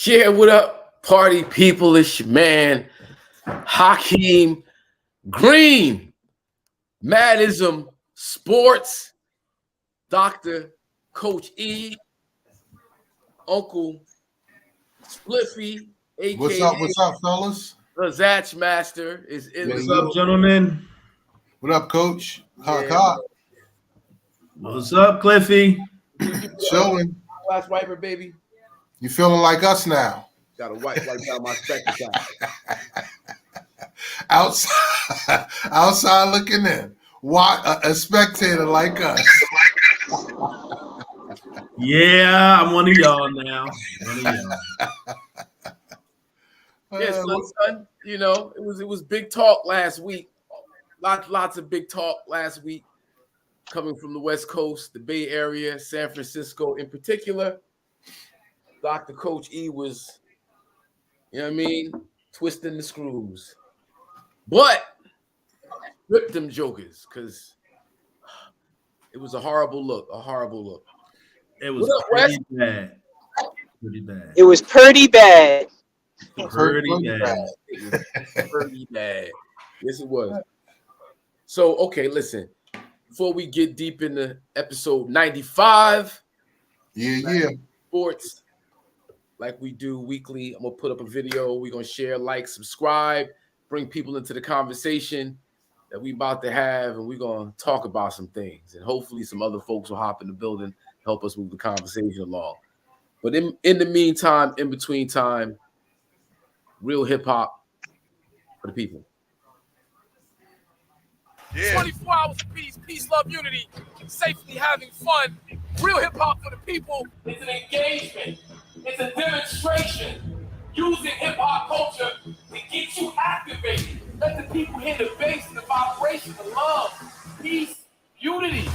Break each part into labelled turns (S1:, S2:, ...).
S1: Yeah, what up, party people? It's your man, Hakim Green, IZM Sports, Dr. Coach E, Uncle Spliffy,
S2: What's
S1: a.k.a.
S2: up? What's up, fellas?
S1: the Zatch Master, is in
S2: Yeah,
S1: the
S3: What's
S2: yeah.
S3: up, gentlemen?
S2: What up, Coach?
S1: Yeah.
S3: What's up, Cliffy?
S2: Chilling.
S1: Last wiper, baby.
S2: You feeling like us now?
S1: Got to wipe down my spectacles.
S2: Outside looking in. Why a spectator like us?
S3: Yeah, I'm one of y'all now.
S1: Yeah, son. You know, it was big talk last week. Lots of big talk last week coming from the West Coast, the Bay Area, San Francisco in particular. Dr. Coach E was, you know what I mean, twisting the screws. But rip them jokers, because it was a horrible look.
S3: It was
S1: What up,
S3: pretty
S1: Wes?
S3: bad. Pretty bad.
S4: It was pretty bad.
S3: Pretty bad.
S1: It was pretty bad. Yes, it was. So, okay, listen. Before we get deep into episode 95,
S2: Yeah.
S1: sports, like we do weekly, I'm going to put up a video. We're going to share, like, subscribe, bring people into the conversation that we about to have, and we're going to talk about some things. And hopefully some other folks will hop in the building, help us move the conversation along. But in the meantime, in between time, real hip-hop for the people.
S5: Yeah. 24 hours of peace, love, unity, safely having fun. Real hip hop for the people. It's an engagement. It's a demonstration. Using hip hop culture to get you activated. Let the people hear the bass, the vibration, the love, peace, unity,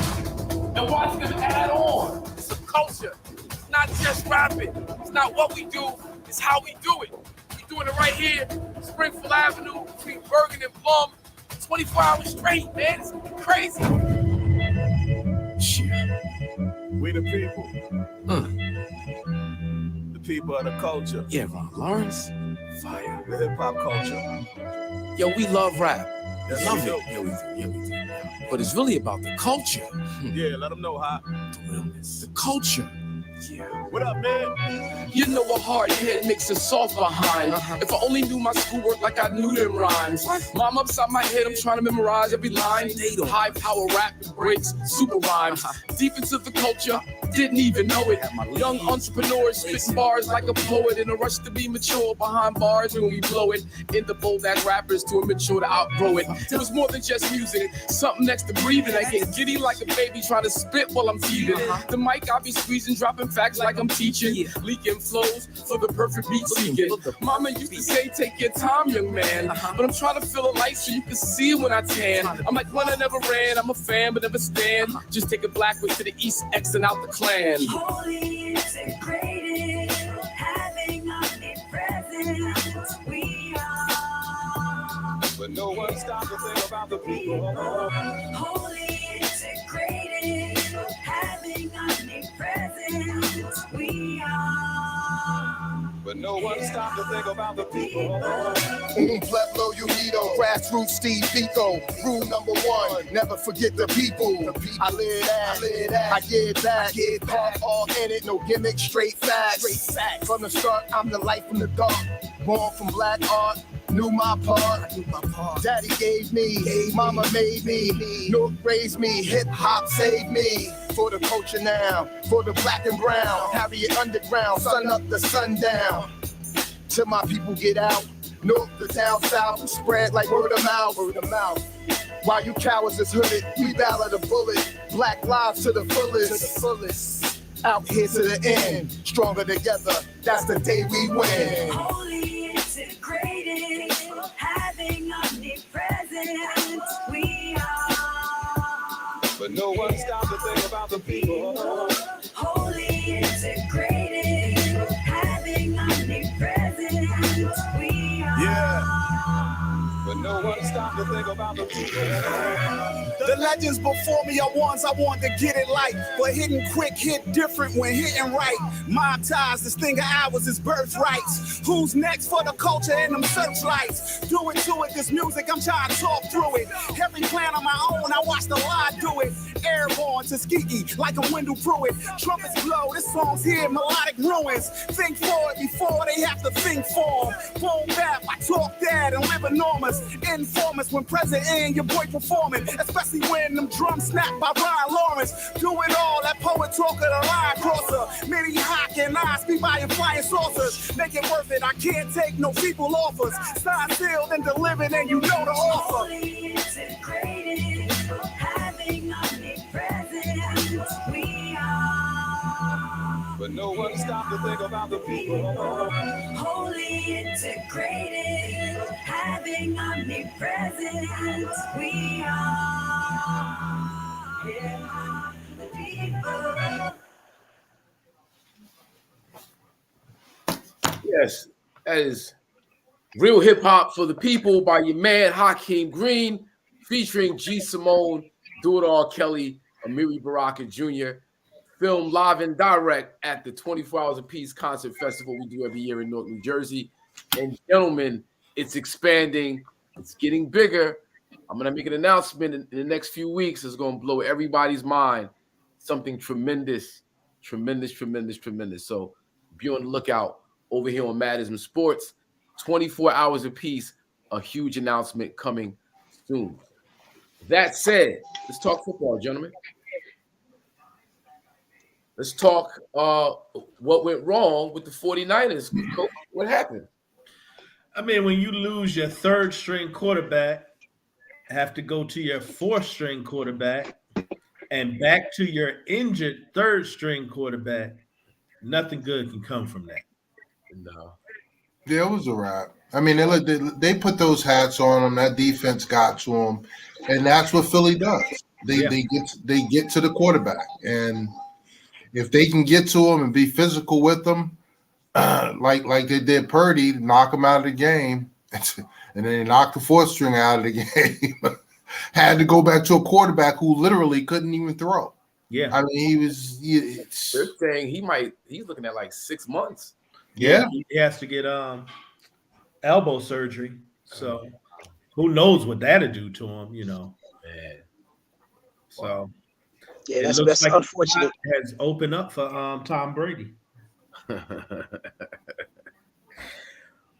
S5: and watch them add on. It's a culture. It's not just rapping. It's not what we do. It's how we do it. We're doing it right here, Springfield Avenue, between Bergen and Plum. 24 hours straight, man. It's crazy.
S6: We the people. The people of the culture.
S1: Yeah, Ron Lawrence. Fire.
S6: The hip hop culture.
S1: Yo, we love rap.
S6: Yes,
S1: Love
S6: we
S1: it.
S6: do.
S1: Yeah, we do. But it's really about the culture.
S6: Yeah, let them know how.
S1: The realness. The culture. Yeah.
S6: What up, man?
S1: You know a hard head makes a soft behind. If I only knew my schoolwork like I knew them rhymes. Mom upside my head, I'm trying to memorize every line. High power rap breaks, super rhymes. Deep into the culture, didn't even know it. Young entrepreneurs spitting bars like a poet in a rush to be mature behind bars when we blow it. In the bold ass rappers too immature to outgrow it. It was more than just music, something next to breathing. I get giddy like a baby trying to spit while I'm feeding. The mic I be squeezing, dropping facts like I'm teaching. Leaking flows for the perfect beat seeking. Mama used to say, take your time, young man. But I'm trying to feel a light so you can see it when I tan. I'm like one I never ran, I'm a fan but never stand. Just take a black way to the east, X and out the clan.
S7: Holy and great, having omnipresence, we are.
S6: But no one stopped to think about the people.
S7: Holy and great, having omnipresence, we are.
S6: But no one stopped to think about the people.
S8: Pueblo Unido, grassroots Steve Biko. Rule number one, never forget the people. I live that, I give that. Half all in it, no gimmicks, straight facts. From the start, I'm the light from the dark. Born from black art, knew my part. Daddy gave me, mama made me. North raised me, hip hop saved me. For the culture now, for the black and brown. Harriet Underground, sun up the sundown. Till my people get out. North to down south, spread like word of mouth. While you cowards is hooded, we battle the bullet. Black lives to the fullest. Out here to the end, stronger together, that's the day we win.
S7: Holy integrated, having omnipresence, we are.
S6: But no one stopped to think about the people.
S7: Holy integrated, having omnipresence, we are.
S6: Yeah. But no one stopped to think about the people.
S4: The legends before me are ones I want to get it like, but hitting quick hit different when hitting right. Mob ties, this thing of ours is birthrights. Who's next for the culture and them searchlights? Do it to it, this music, I'm trying to talk through it. Every plan on my own, I watch the lie do it. Airborne to Skiki, like a Wendell Pruitt. Trumpets blow, this song's here, melodic ruins. Think forward before they have to think form. Boom bap, I talk that and live enormous. Informers when present in your boy performing, especially when them drums snap by Ryan Lawrence. Do it all, that poet talk of the line crosser. Many hawk and I speak by your flying saucers. Make it worth it, I can't take no people offers. Signed, sealed, and delivered, and you know the offer.
S7: Fully integrated, having omnipresent, we are.
S6: But no one stopped to think about the people.
S7: Wholly integrated, having omnipresent, we are. Yeah, the people.
S5: Yes, that is Real Hip Hop for the People by your man Hakim Green, featuring G. Simone, Do It All Kelly, Amiri Baraka Jr. Filmed live and direct at the 24 Hours of Peace Concert Festival we do every year in Newark, New Jersey. And gentlemen, it's expanding. It's getting bigger. I'm going to make an announcement in the next few weeks. It's going to blow everybody's mind. Something tremendous, tremendous, tremendous, tremendous. So be on the lookout over here on IZM Sports. 24 Hours of Peace, a huge announcement coming soon. That said, let's talk football, gentlemen. Let's talk what went wrong with the 49ers. Coach, what happened?
S3: I mean, when you lose your third string quarterback, have to go to your fourth string quarterback, and back to your injured third string quarterback, nothing good can come from that.
S5: No.
S2: Yeah, it was a wrap. I mean, they put those hats on them. That defense got to them, and that's what Philly does. They get to the quarterback, and if they can get to him and be physical with them, like they did Purdy, knock him out of the game, and then they knocked the fourth string out of the game. Had to go back to a quarterback who literally couldn't even throw.
S3: Yeah,
S2: I mean,
S5: They're saying he's looking at like 6 months.
S2: Yeah,
S3: he has to get elbow surgery. So who knows what that'll do to him, you know.
S5: Man.
S3: So
S9: yeah,
S3: it
S9: that's
S3: like
S9: unfortunate.
S3: Has opened up for Tom Brady.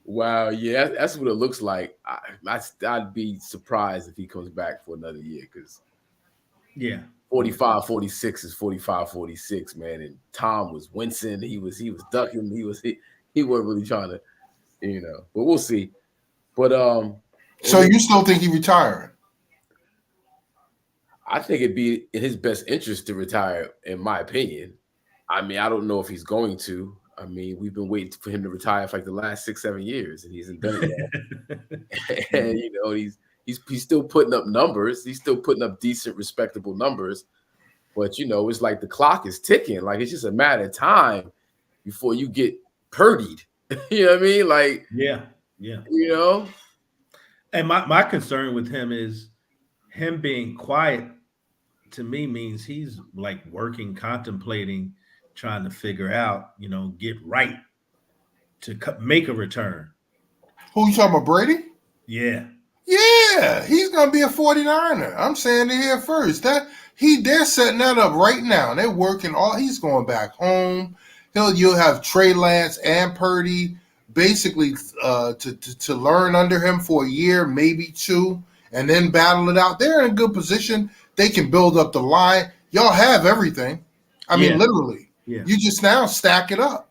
S5: Wow, yeah, that's what it looks like. I'd be surprised if he comes back for another year because 45-46 is 45-46, man. And Tom was wincing, he was ducking, he wasn't really trying to, you know. But we'll see. But
S2: so you still think he's retiring?
S5: I think it'd be in his best interest to retire, in my opinion. I mean, I don't know if he's going to. I mean, we've been waiting for him to retire for like the last 6-7 years, and he hasn't done it yet. And you know, he's still putting up numbers. He's still putting up decent, respectable numbers. But you know, it's like the clock is ticking. Like it's just a matter of time before you get purdied. You know what I mean? Like
S3: yeah.
S5: You know.
S3: And my concern with him is him being quiet. To me, means he's like working, contemplating, trying to figure out, you know, get right to make a return.
S2: Who you talking about, Brady?
S3: Yeah,
S2: he's gonna be a 49er. I'm saying it here first. They're setting that up right now. They're working he's going back home. You'll have Trey Lance and Purdy basically to learn under him for a year, maybe two, and then battle it out. They're in a good position. They can build up the line. Y'all have everything. I mean, literally. Yeah. You just now stack it up.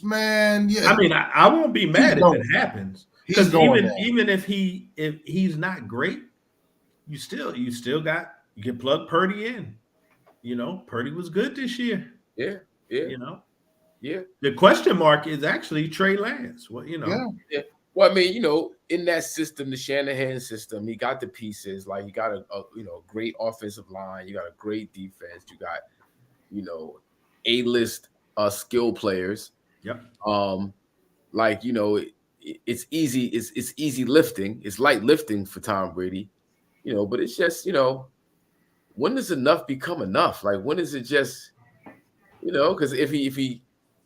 S2: Man, yeah.
S3: I mean, I won't be mad if it happens. Because even if he's not great, you can plug Purdy in. You know, Purdy was good this year.
S5: Yeah.
S3: You know?
S5: Yeah.
S3: The question mark is actually Trey Lance. Well, you know.
S5: Yeah. Well, I mean, you know, in that system, the Shanahan system, he got the pieces. Like, you got a great offensive line. You got a great defense. You got, you know, A-list skill players.
S3: Yep.
S5: Like, you know,
S9: it's easy. It's easy lifting. It's light lifting for Tom Brady, But it's just, when does enough become enough? Like, when is it just, Because if he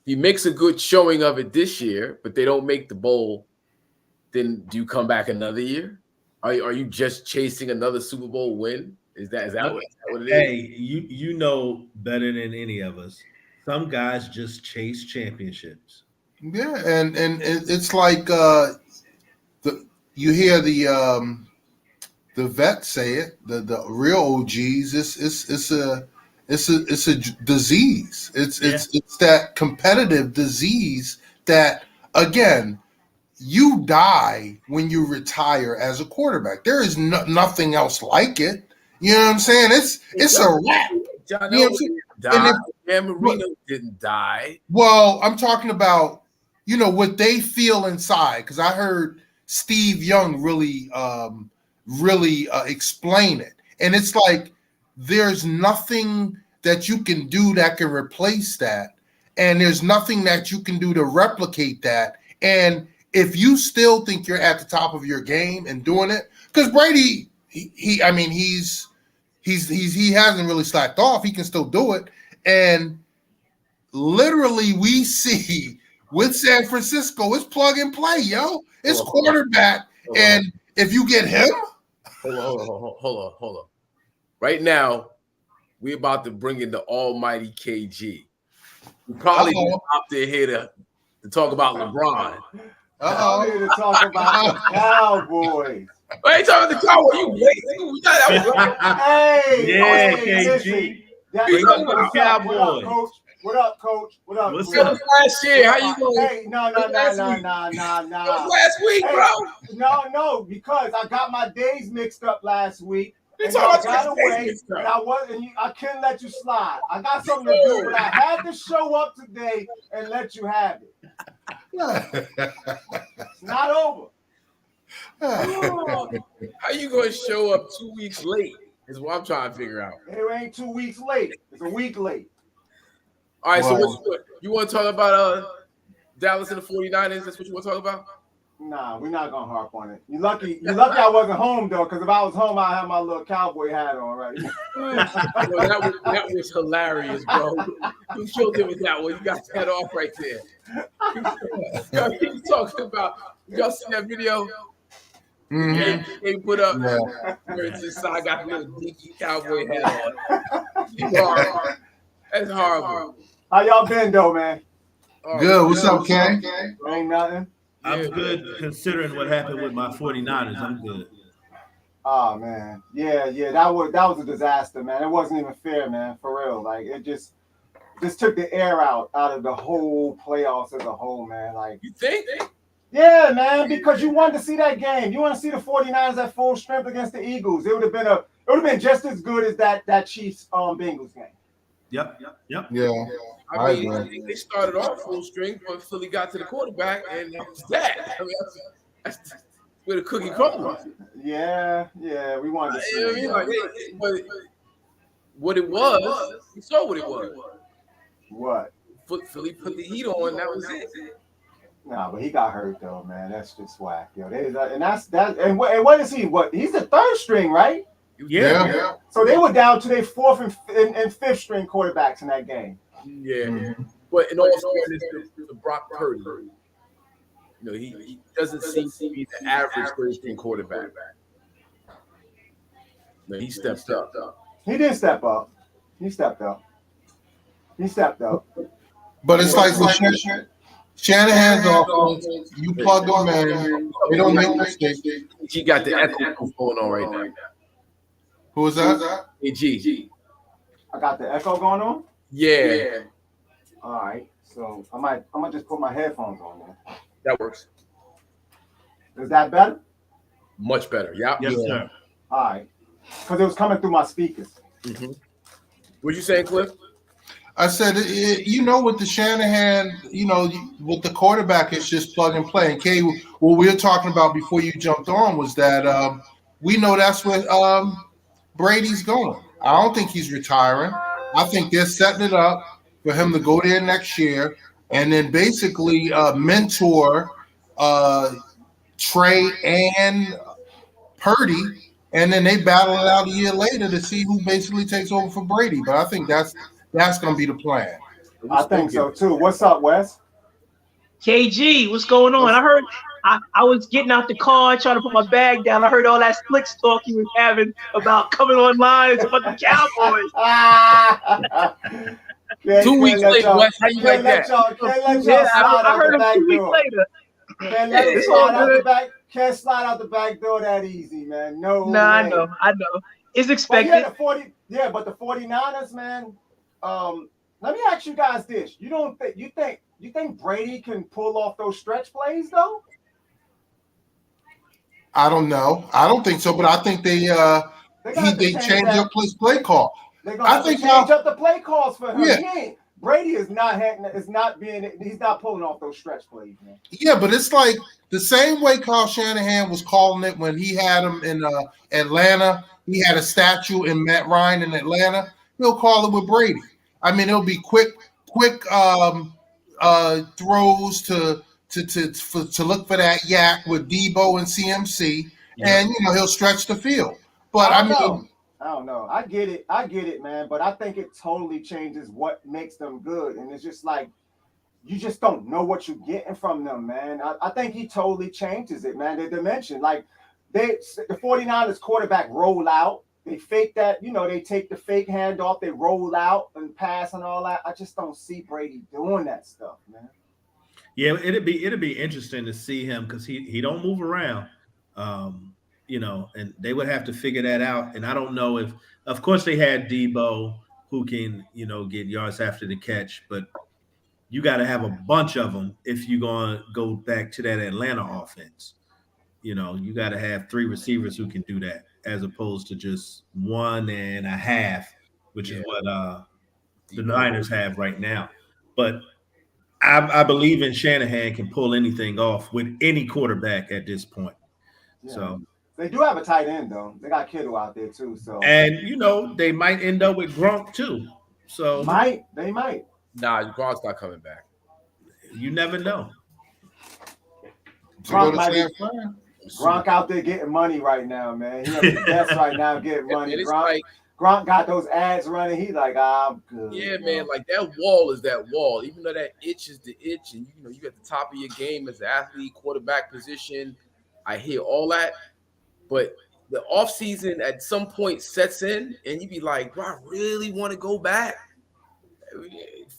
S9: makes a good showing of it this year, but they don't make the bowl, then do you come back another year? Are you just chasing another Super Bowl win? Is that what it is?
S3: Hey, you know better than any of us. Some guys just chase championships.
S2: Yeah, and it's like you hear the vets say it, the real OGs. It's a disease. It's that competitive disease that, again, you die when you retire as a quarterback. There is nothing else like it. You know what I'm saying? It's a wrap.
S9: John
S2: You know what I'm saying?
S9: died. Dan Marino didn't die.
S2: Well, I'm talking about, what they feel inside, because I heard Steve Young really explain it. And it's like there's nothing that you can do that can replace that. And there's nothing that you can do to replicate that. And if you still think you're at the top of your game and doing it, because Brady, he hasn't really slacked off. He can still do it. And literally we see with San Francisco, it's plug and play, yo. It's quarterback. And if you get him.
S9: Hold on. Right now, we're about to bring in the almighty KG. We probably out there here to talk about LeBron.
S10: I'm here to talk about the Cowboys.
S9: I ain't talking about the Cowboys.
S3: KG. Bring up the Cowboys.
S10: What up, Coach? What up?
S9: What's up? Last year, how you going?
S10: Hey, no.
S9: Last week, bro.
S10: No, because I got my days mixed up last week.
S9: And
S10: I got away, and I couldn't let you slide. I got something to do, but I had to show up today and let you have it. It's not over.
S9: How you going to show up 2 weeks late is what I'm trying to figure out.
S10: It ain't 2 weeks late. It's a week late.
S9: All right, so you want to talk about Dallas and the 49ers? That's what you want to talk about?
S10: Nah, we're not gonna harp on it. You lucky I wasn't home though, because if I was home, I'd have my little cowboy hat on right.
S9: that was hilarious, bro. You killed it with that one. You got that off right there. He's talking about. Y'all seen that video?
S2: Mm-hmm.
S9: They put up where it's inside got the little dinky cowboy hat on. That's horrible.
S10: How y'all been though, man?
S2: Good. What's up, Ken?
S10: Ain't nothing.
S3: I'm good considering what happened with my 49ers. I'm good.
S10: Oh man. Yeah. That was a disaster, man. It wasn't even fair, man. For real. Like it just took the air out of the whole playoffs as a whole, man. Like
S9: you think?
S10: Yeah, man, because you wanted to see that game. You want to see the 49ers at full strength against the Eagles. It would have been just as good as that Chiefs Bengals game.
S3: Yep.
S2: Yeah.
S9: I think they started off full strength, but Philly got to the quarterback, and that was that. I mean, that's where the cookie crumbled.
S10: Yeah, we wanted to see.
S9: You know what I mean? But what it was, you saw what it was.
S10: What?
S9: Philly put the heat on. That was it.
S10: Nah, but he got hurt though, man. That's just whack, yo. And that's that. And what is he? What? He's the third string, right?
S2: Yeah.
S10: So they were down to their fourth and fifth string quarterbacks in that game.
S9: Yeah. Mm-hmm. But in all fairness to Brock Purdy, he doesn't seem to be the average third string quarterback. No, he stepped up.
S10: He did step up. He stepped up.
S2: But it's like Shanahan's offense. You plug them in. They don't make mistakes.
S9: He got the echo going on right now.
S2: Who is that?
S9: G.
S10: I got the echo going on?
S9: Yeah.
S10: All right. So I'm gonna just put my headphones on there.
S9: That works.
S10: Is that better?
S9: Much better. Yeah.
S3: Yes, sir.
S10: All right. Because it was coming through my speakers.
S9: Mm-hmm. What you saying, Cliff?
S2: I said, with the Shanahan, with the quarterback, it's just plug and play. And Kay, what we were talking about before you jumped on was that we know that's where Brady's going. I don't think he's retiring. I think they're setting it up for him to go there next year and then basically mentor Trey and Purdy, and then they battle it out a year later to see who basically takes over for Brady. But I think that's going to be the plan.
S10: I think so too. What's up, Wes?
S11: KG, what's going on? I heard I was getting out the car trying to put my bag down. I heard all that slicks talk you was having about coming online. It's about the Cowboys.
S9: 2 weeks later, Wes, how you like that?
S11: I heard him 2 weeks later.
S10: Can't slide out the back door that easy, man. No.
S11: Nah, way. I know. It's expected.
S10: But the 49ers, man. Let me ask you guys this: you think Brady can pull off those stretch plays though?
S2: I don't know. I don't think so, but I think they change up play call.
S10: I think change up the play calls for him. Yeah. Brady is not pulling off those stretch plays, man.
S2: Yeah, but it's like the same way Kyle Shanahan was calling it when he had him in Atlanta. He had a statue in Matt Ryan in Atlanta. He'll call it with Brady. I mean, it'll be quick throws to look for that yak with Debo and CMC, and he'll stretch the field. But I
S10: don't know. I get it, man. But I think it totally changes what makes them good, and it's just like you just don't know what you're getting from them, man. I think he totally changes it, man. The dimension, like the 49ers quarterback roll out. They fake that, they take the fake handoff, they roll out and pass and all that. I just don't see Brady doing that stuff, man.
S3: Yeah, it'd be interesting to see him because he don't move around, and they would have to figure that out. And I don't know if, of course, they had Debo who can, get yards after the catch, but you got to have a bunch of them if you're going to go back to that Atlanta offense. You got to have 3 receivers who can do that, as opposed to just 1.5, which is what the Niners have right now. But I believe in Shanahan can pull anything off with any quarterback at this point.
S10: Yeah.
S3: So
S10: they do have a tight end though. They got Kittle out there too. So
S3: they might end up with Gronk too. So
S10: they might.
S9: Nah, Gronk's not coming back.
S3: You never know.
S10: Gronk out there getting money right now, man. He's the best right now getting money. Gronk got those ads running. He's like, I'm good.
S9: Yeah, man. Like that wall is that wall. Even though that itch is the itch, and you at the top of your game as an athlete, quarterback position. I hear all that, but the offseason at some point sets in, and you be like, "Do I really want to go back?"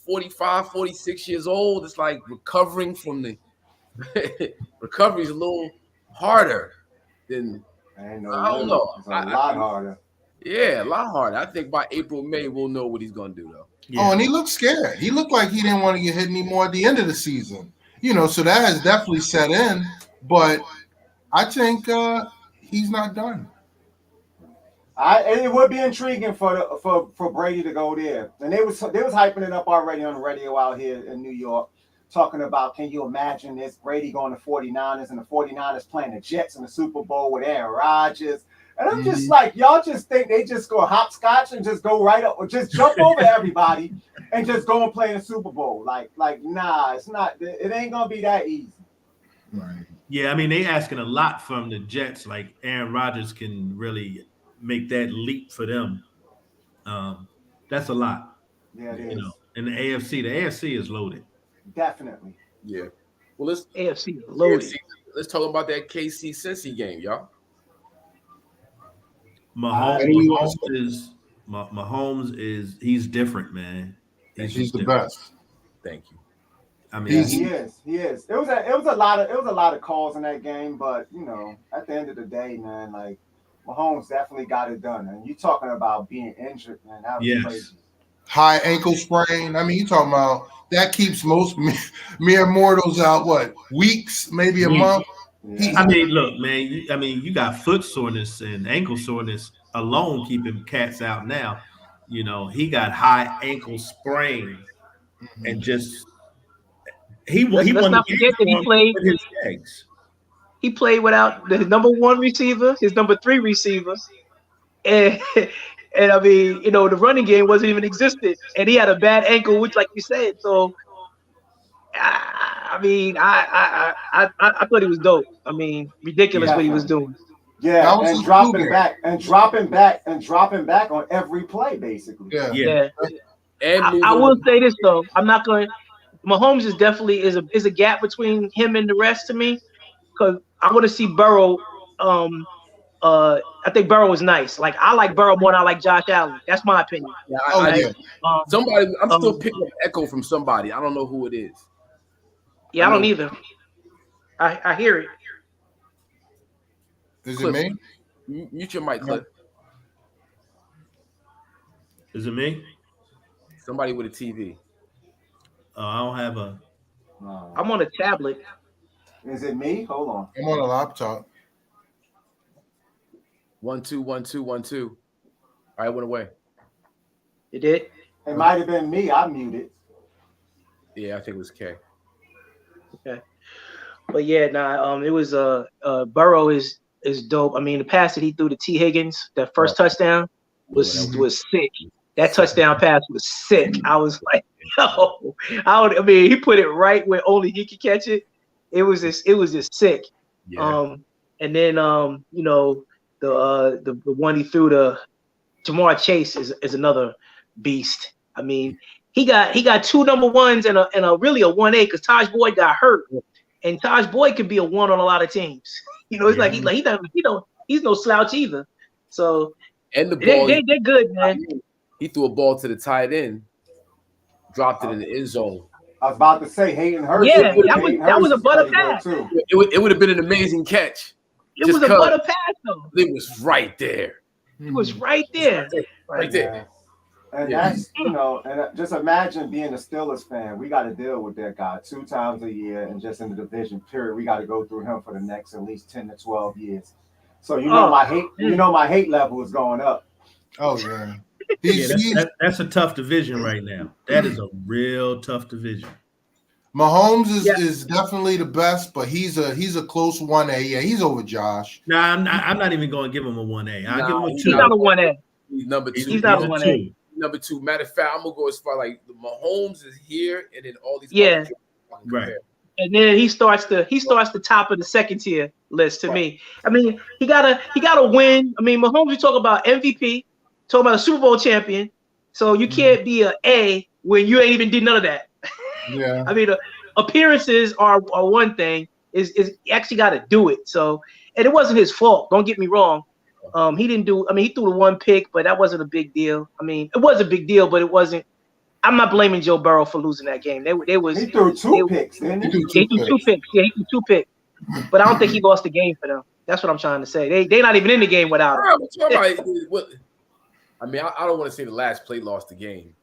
S9: 45, 46 years old. It's like recovering from the recovery is a little harder than I don't know.
S10: It's a lot harder.
S9: Yeah, a lot harder. I think by April, May, we'll know what he's going to do, though.
S2: Yeah. Oh, and he looked scared. He looked like he didn't want to get hit anymore at the end of the season. So that has definitely set in. But I think he's not done.
S10: It would be intriguing for Brady to go there. And they was hyping it up already on the radio out here in New York, talking about, can you imagine this? Brady going to 49ers and the 49ers playing the Jets in the Super Bowl with Aaron Rodgers. And I'm just like, y'all just think they just go hopscotch and just go right up or just jump over everybody and just go and play in the Super Bowl. Like, nah, it's not. It ain't going to be that easy.
S2: Right.
S3: Yeah, I mean, they asking a lot from the Jets. Like Aaron Rodgers can really make that leap for them. That's a lot.
S10: Yeah, it is.
S3: In the AFC is loaded.
S10: Definitely.
S9: Yeah. Well,
S11: AFC is loaded.
S9: Let's talk about that KC Cincy game, y'all.
S3: Mahomes is he's different, man.
S2: He's the best.
S9: Thank you.
S3: I mean,
S10: he is. It was a lot of calls in that game, but at the end of the day, man, like Mahomes definitely got it done. And you talking about being injured, man? That was crazy.
S2: High ankle sprain. I mean, you talking about that keeps most mere mortals out weeks, maybe a month.
S3: Yeah. I mean, look, man. You got foot soreness and ankle soreness alone keeping cats out now. He got high ankle sprain, and just let's
S11: not forget that he played with his legs. He played without the number 1 receiver, his number 3 receiver, and I mean, the running game wasn't even existed, and he had a bad ankle, which, like you said, so. I I mean, I thought he was dope. I mean, ridiculous what he was doing.
S10: Yeah,
S2: That was
S10: and
S2: his
S10: dropping
S2: shooting.
S10: back on every play, basically.
S11: Yeah.
S9: And
S11: I will say this though, I'm not going. Mahomes is definitely is a gap between him and the rest to me, because I want to see Burrow. I think Burrow is nice. Like I like Burrow more than I like Josh Allen. That's my opinion.
S9: Yeah,
S2: Oh,
S9: I,
S2: yeah.
S9: somebody, I'm still picking up echo from somebody. I don't know who it is.
S11: Yeah, I don't either. I hear it.
S2: Is
S9: Cliff,
S2: it me?
S9: Mute your mic, Cliff.
S3: Is it me?
S9: Somebody with a TV.
S3: I don't have a.
S11: I'm on a tablet.
S10: Is it me? Hold on.
S2: I'm on a laptop.
S9: 1 2 1 2 1 2. All right, went away.
S11: It did.
S10: It might have been me. I muted.
S9: Yeah, I think it was K.
S11: Okay. But yeah, it was Burrow is dope. I mean, the pass that he threw to T. Higgins, that first touchdown was sick. That touchdown pass was sick. I was like, yo, I mean, he put it right where only he could catch it. It was just sick.
S9: Yeah.
S11: And then the one he threw to Jamar Chase is another beast. I mean, he got two number ones and a really a 1A because Taj Boyd got hurt, and Taj Boyd could be a 1 on a lot of teams. It's like he's no slouch either. So
S9: and the ball,
S11: they're good, man.
S9: He threw a ball to the tight end, dropped it in the end zone.
S10: I was about to say Hayden Hurst.
S11: Yeah, that was a butter pass.
S9: It would have been an amazing catch.
S11: It was a butter pass though.
S9: It was right there.
S11: It was right there.
S9: Right there.
S10: And that's, and just imagine being a Steelers fan. We got to deal with that guy 2 times a year, and just in the division period, we got to go through him for the next at least 10 to 12 years. So my hate level is going up.
S2: Oh yeah.
S3: That's a tough division right now. That is a real tough division.
S2: Mahomes is definitely the best, but he's a close 1A. Yeah, he's over Josh.
S3: No, I'm not even going to give him a 1A. I'll give him a 2.
S11: He's not a 1A.
S9: He's number 2.
S11: He's not a 1A.
S9: Number 2. Matter of fact, I'm gonna go as far like the Mahomes is here, and then all these
S3: right.
S11: And then he starts the top of the second tier list to me. I mean, he gotta win. I mean, Mahomes, you talk about MVP, talking about a Super Bowl champion. So you can't be an A when you ain't even did none of that.
S2: Yeah.
S11: I mean, appearances are one thing. Is you actually got to do it. So, and it wasn't his fault. Don't get me wrong. He didn't do. I mean, he threw the 1 pick, but that wasn't a big deal. I mean, it was a big deal, but it wasn't. I'm not blaming Joe Burrow for losing that game. He
S10: threw 2 picks, didn't he?
S11: He threw 2 picks. Yeah, he threw 2 picks. But I don't think he lost the game for them. That's what I'm trying to say. They're not even in the game without him.
S9: I mean, I don't want to say the last play lost the game,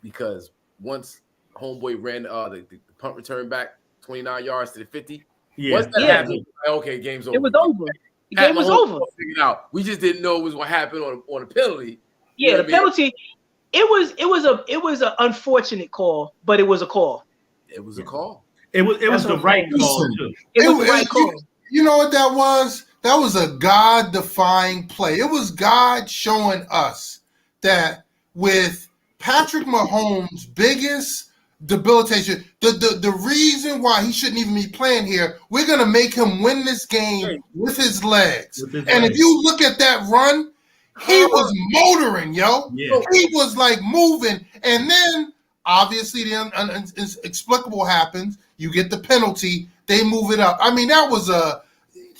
S9: because once homeboy ran the punt return back 29 yards to the 50.
S3: Yeah.
S9: Once that happened, okay, game's over.
S11: It was over. The game was over.
S9: Figured out. We just didn't know it was what happened on a penalty.
S11: Yeah, the penalty. It was an unfortunate call, but it was a call.
S9: It was a call.
S3: It was the right call too.
S11: It was the right call.
S2: You know what that was? That was a God-defying play. It was God showing us that with Patrick Mahomes' biggest debilitation, the reason why he shouldn't even be playing here, we're going to make him win this game with his legs. If you look at that run, he was motoring, yo.
S3: Yeah.
S2: He was like moving. And then, obviously, the inexplicable happens. You get the penalty. They move it up. I mean, that was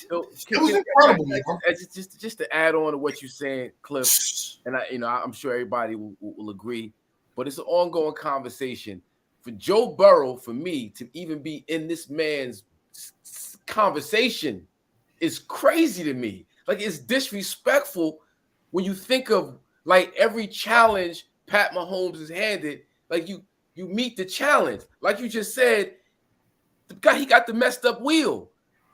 S2: it was incredible.
S9: Just to add on to what you're saying, Cliff, and I'm sure everybody will agree, but it's an ongoing conversation. For Joe Burrow, for me to even be in this man's conversation is crazy to me. Like, it's disrespectful when you think of like every challenge Pat Mahomes is handed. Like you meet the challenge. Like you just said, the guy, he got the messed up wheel.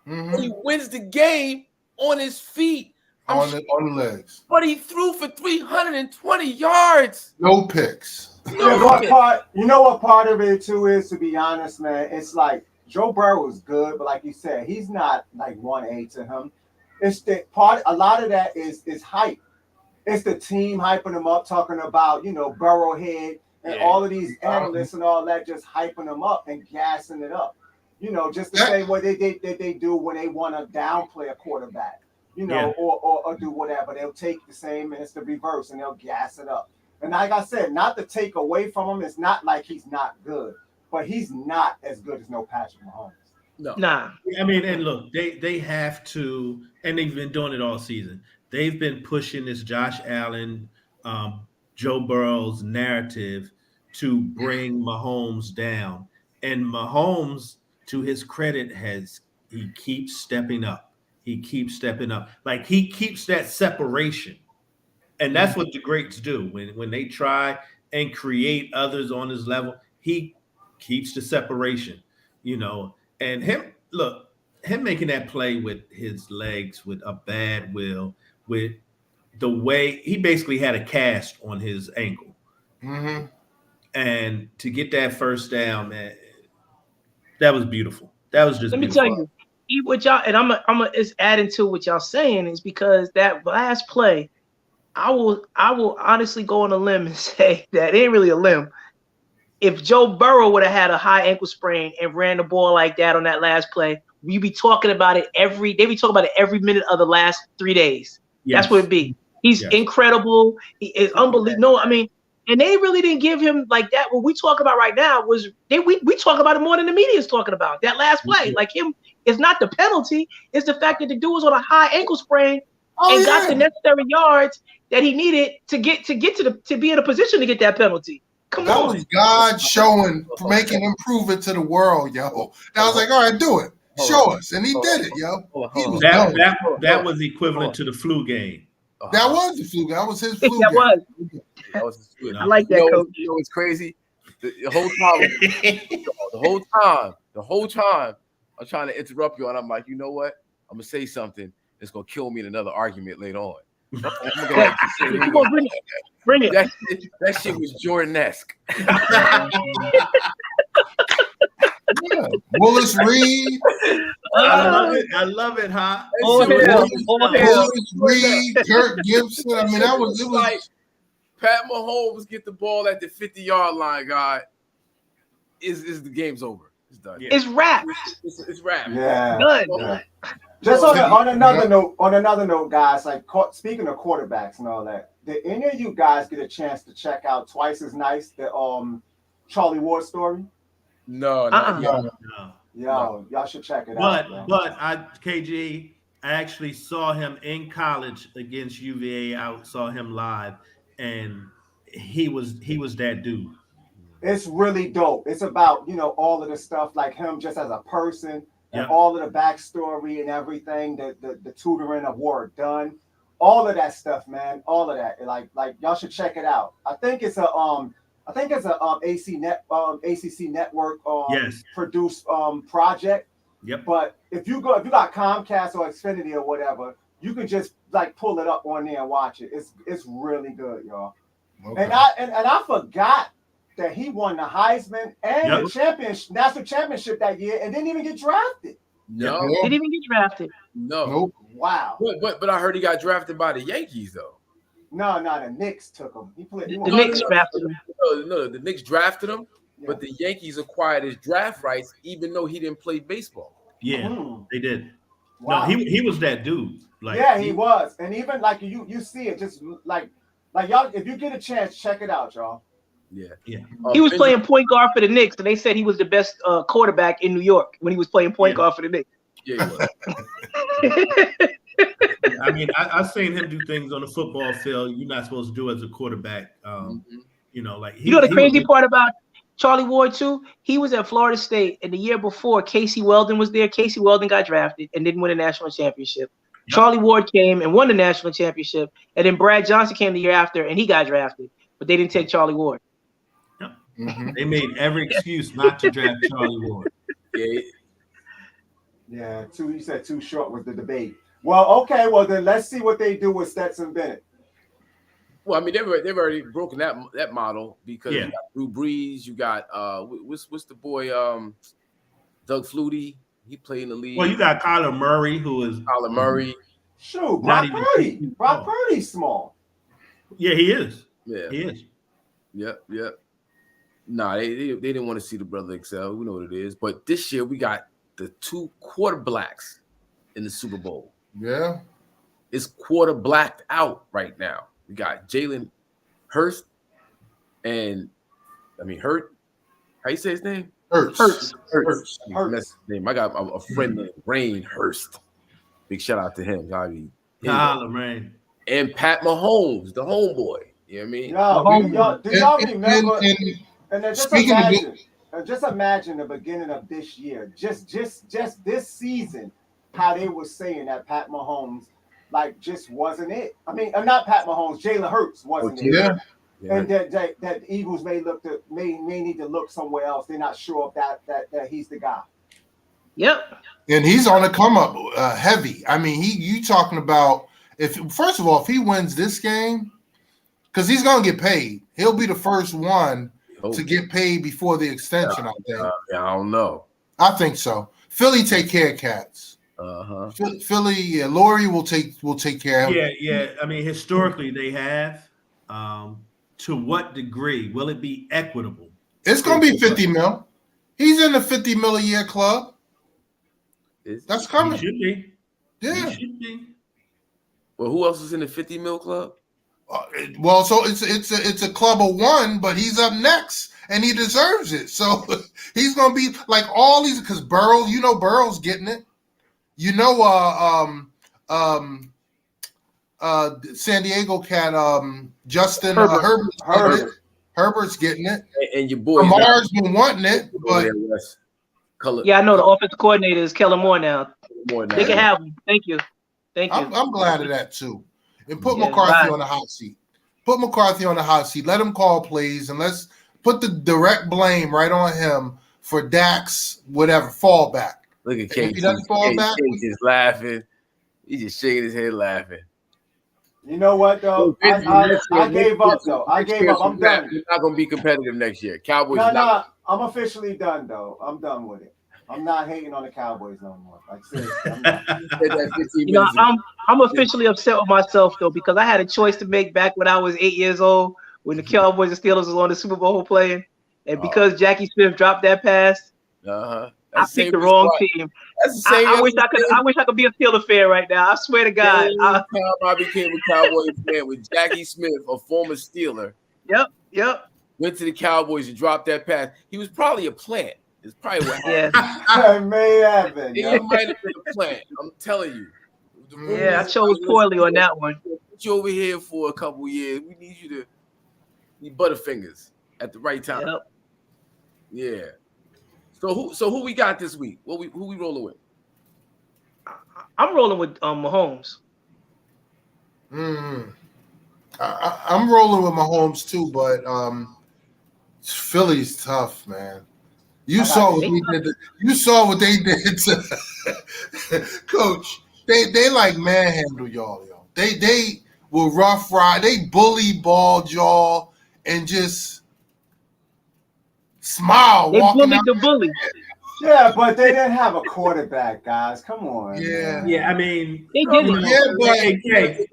S9: Mm-hmm. He wins the game on his feet.
S2: On the legs.
S9: But he threw for 320 yards.
S2: No picks.
S10: You know what part of it too is, to be honest, man? It's like Joe Burrow is good, but like you said, he's not like 1A to him. It's the part. A lot of that is hype. It's the team hyping him up, talking about Burrowhead and all of these analysts and all that, just hyping him up and gassing it up. You know, just the same way they do when they want to downplay a quarterback. You know,
S3: Yeah.
S10: or do whatever. They'll take the same and it's the reverse and they'll gas it up. And like I said, not to take away from him. It's not like he's not good, but he's not as good as no Patrick Mahomes.
S9: No.
S11: Nah.
S3: I mean, and look, they have to, and they've been doing it all season. They've been pushing this Josh Allen, Joe Burrow's narrative to bring Mahomes down. And Mahomes, to his credit, he keeps stepping up. He keeps stepping up. Like he keeps that separation. And that's what the greats do. When they try and create others on his level, he keeps the separation, you know. And him making that play with his legs, with a bad will, with the way he basically had a cast on his ankle.
S2: Mm-hmm.
S3: And to get that first down, man, that was beautiful. That was just
S11: Let me
S3: beautiful.
S11: tell you, what y'all, and I'm it's adding to what y'all saying is because that last play, I will honestly go on a limb and say that it ain't really a limb. If Joe Burrow would have had a high ankle sprain and ran the ball like that on that last play, we'd be talking about it every minute of the last 3 days.
S3: Yes.
S11: That's what it'd be. He's incredible. He is unbelievable. No, I mean, and they really didn't give him like that. What we talk about right now was we talk about it more than the media is talking about. That last play, like him, it's not the penalty. It's the fact that the dude was on a high ankle sprain and got the necessary yards that he needed to be in a position to get that penalty. Come
S2: that
S11: on.
S2: was God showing, making him prove it to the world, yo. I was like, all right, do it. Show us. And he did it, yo. He was dope.
S3: That was equivalent to the flu game.
S2: That was the flu game. That was his flu game.
S9: That was his flu.
S11: I like that, Coach.
S9: You know what's crazy? The whole time, I'm trying to interrupt you, and I'm like, you know what? I'm gonna say something that's gonna kill me in another argument later on.
S11: Come on, bring it.
S9: That shit was Jordan-esque.
S2: Yeah. Willis Reed.
S3: I love it, huh?
S2: Willis Reed, Kirk Gibson. I mean, it was
S9: like Pat Mahomes get the ball at the 50-yard line, God. Is the game's over. It's done.
S11: It's wrapped.
S9: It's wrapped.
S10: Yeah.
S11: Good.
S10: Just on another note, guys, like speaking of quarterbacks and all that, did any of you guys get a chance to check out Twice as Nice, the Charlie Ward story?
S9: No.
S10: Yo, y'all should check it out.
S3: But KG, I actually saw him in college against UVA. I saw him live, and he was that dude.
S10: It's really dope. It's about, all of the stuff, like him just as a person and all of the backstory and everything, the tutoring of Ward Dunn, all of that stuff, man, all of that. Like y'all should check it out. I think it's a ACC network produced project.
S3: Yep.
S10: But if you got Comcast or Xfinity or whatever, you can just like pull it up on there and watch it. It's really good, y'all. Okay. And I forgot that he won the Heisman and the national championship that year and didn't even get drafted.
S9: No.
S11: Didn't even get drafted.
S9: No.
S2: Nope.
S10: Wow.
S9: But I heard he got drafted by the Yankees though.
S10: No, the Knicks took him.
S11: The Knicks drafted him.
S9: No, the Knicks drafted him, but the Yankees acquired his draft rights even though he didn't play baseball.
S3: Yeah, they did.
S10: Wow.
S3: No, he was that dude. Like,
S10: he was. And even like you see it just like y'all, if you get a chance, check it out, y'all.
S9: Yeah.
S11: He was playing point guard for the Knicks, and they said he was the best quarterback in New York when he was playing point guard for the Knicks.
S9: Yeah, he was.
S3: I mean, I've seen him do things on the football field you're not supposed to do as a quarterback. The
S11: crazy part about Charlie Ward too? He was at Florida State, and the year before, Casey Weldon was there. Casey Weldon got drafted and didn't win a national championship. Yep. Charlie Ward came and won the national championship, and then Brad Johnson came the year after, and he got drafted, but they didn't take Charlie Ward.
S3: Yep. Mm-hmm. They made every excuse not to draft Charlie Ward.
S10: Yeah, you said too short was the debate. Well, okay, then let's see what they do with Stetson Bennett.
S9: Well, I mean, they've already broken that model because you got Drew Brees, you got what's the boy Doug Flutie, he played in the league.
S3: Well, you got Kyler Murray, who is
S9: Kyler Murry.
S10: Shoot, Brock Purdy. Brock Purdy's small.
S3: Yeah, he is.
S9: Yeah,
S3: he is.
S9: Yep. Nah, they didn't want to see the brother excel. We know what it is. But this year we got the two quarterbacks in the Super Bowl.
S2: Yeah.
S9: It's quarter blacked out right now. We got Jalen Hurst and Hurt. How you say his name?
S2: Hurts.
S9: His name. I got a friend named Rain Hurst. Big shout out to him.
S3: Rain.
S9: And Pat Mahomes, the homeboy. You know what I mean?
S10: Do y'all remember? And then just imagine the beginning of this year, just this season, how they were saying that Pat Mahomes just wasn't it. I mean, not Pat Mahomes, Jalen Hurts wasn't it.
S2: Yeah.
S10: And that the Eagles may need to look somewhere else. They're not sure if that he's the guy.
S11: Yep.
S2: And he's on the come up heavy. I mean, you talking about if he wins this game, because he's gonna get paid. He'll be the first one to get paid before the extension. I think.
S9: I don't know.
S2: I think so. Philly take care of cats. Philly, Laurie will take care of him.
S3: Yeah. I mean, historically they have. To what degree will it be equitable?
S2: It's gonna be 50 mil. He's in the 50 mil a year club. That's coming.
S3: He should be.
S2: Yeah.
S3: He should be.
S9: Well, who else is in the 50 mil club?
S2: Well, so it's a club of one, but he's up next and he deserves it. So he's gonna be like all these because Burrow's getting it. San Diego cat Justin Herbert's getting it.
S9: And your boy
S2: Lamar's been wanting it, but
S11: I know the offensive coordinator is Kellen Moore now. They can have him. Thank you.
S2: I'm glad of that too. And put McCarthy on the hot seat. Let him call plays and let's put the direct blame right on him for Dak's fallback.
S9: Look at Kate.
S2: If he doesn't fall back,
S9: he's just laughing. He's just shaking his head laughing.
S10: You know what though? I gave up though. I'm done.
S9: You're not gonna be competitive next year. Cowboys.
S10: No. I'm officially done though. I'm done with it. I'm not hating on the Cowboys no more. Like seriously, I'm not.
S11: I'm officially upset with myself though because I had a choice to make back when I was 8 years old when the Cowboys and Steelers was on the Super Bowl playing, and because Jackie Smith dropped that pass, I picked the wrong team.
S9: That's the same.
S11: I wish I could be a Steelers fan right now. I swear to God.
S9: I became a Cowboys fan with Jackie Smith, a former Steeler.
S11: Yep.
S9: Went to the Cowboys and dropped that pass. He was probably a plant. It's probably what happened.
S10: It may have been.
S9: It might have been a plant. I'm telling you.
S11: I chose poorly on that one.
S9: Put you over here for a couple years. We need you to be Butterfingers at the right time.
S11: Yep.
S9: Yeah. So who we got this week? Who we rolling with?
S11: I'm rolling with Mahomes.
S2: I'm rolling with Mahomes too, but Philly's tough, man. You saw what they did to Coach. They like manhandle y'all, yo. They will rough ride. They bully balled y'all and just smile.
S11: They bullied the bully.
S10: Yeah, but they didn't have a quarterback, guys. Come on.
S2: Yeah.
S10: Man.
S3: Yeah, I mean,
S11: they didn't.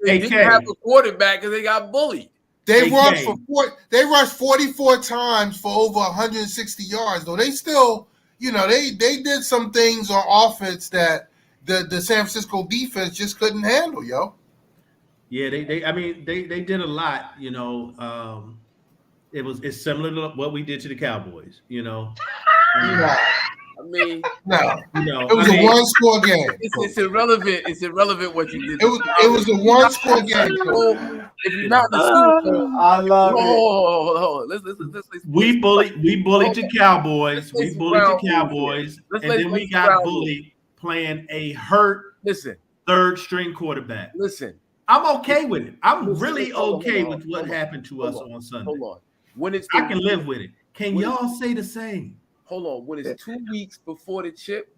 S9: They didn't have a quarterback because they got bullied.
S2: They rushed 44 times for over 160 yards. Though they still, they did some things on offense that the San Francisco defense just couldn't handle, yo.
S3: Yeah, they did a lot. It's similar to what we did to the Cowboys.
S2: It was a one-score game.
S9: It's irrelevant. It's irrelevant what you did.
S2: It was a one-score game.
S9: If you're not the Super Bowl,
S10: I love it.
S9: Hold on. Let's
S3: we bullied the Cowboys. We bullied the Cowboys, and then we got bullied playing a hurt third-string quarterback.
S9: Listen,
S3: I'm okay with it. I'm really okay with what happened to us on Sunday.
S9: Hold on.
S3: I can live with it. Can y'all say the same?
S9: Hold on. When it's 2 weeks before the chip,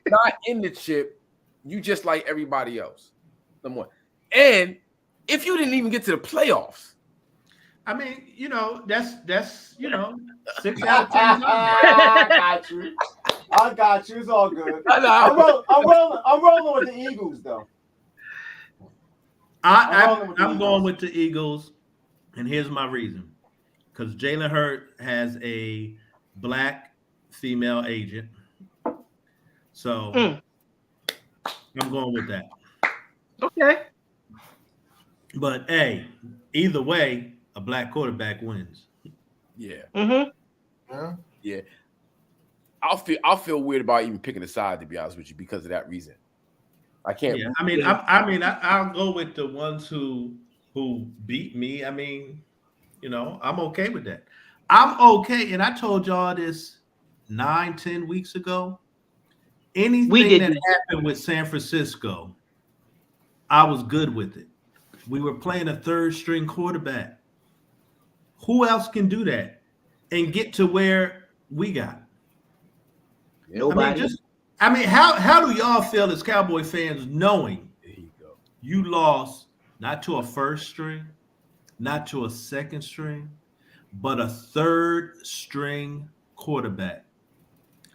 S9: not in the chip, you just like everybody else. Number one. And if you didn't even get to the playoffs.
S3: I mean, that's 6 out of 10.
S10: I got you. It's all good. I'm rolling with the Eagles, though.
S3: I'm going with the Eagles, and here's my reason. Because Jalen Hurts has a black female agent, So I'm going with that.
S11: Okay.
S3: But hey, either way, a black quarterback wins.
S9: Yeah.
S11: Mm-hmm.
S9: Yeah. I'll feel weird about even picking a side, to be honest with you, because of that reason. I can't.
S3: Yeah, I'll go with the ones who beat me. I mean, I'm okay with that. I'm okay, and I told y'all this 9-10 weeks ago. Anything that happened with San Francisco, I was good with it. We were playing a third string quarterback. Who else can do that and get to where we got?
S11: Nobody.
S3: I mean, how do y'all feel as Cowboy fans knowing you lost not to a first string, not to a second string, but a third string quarterback?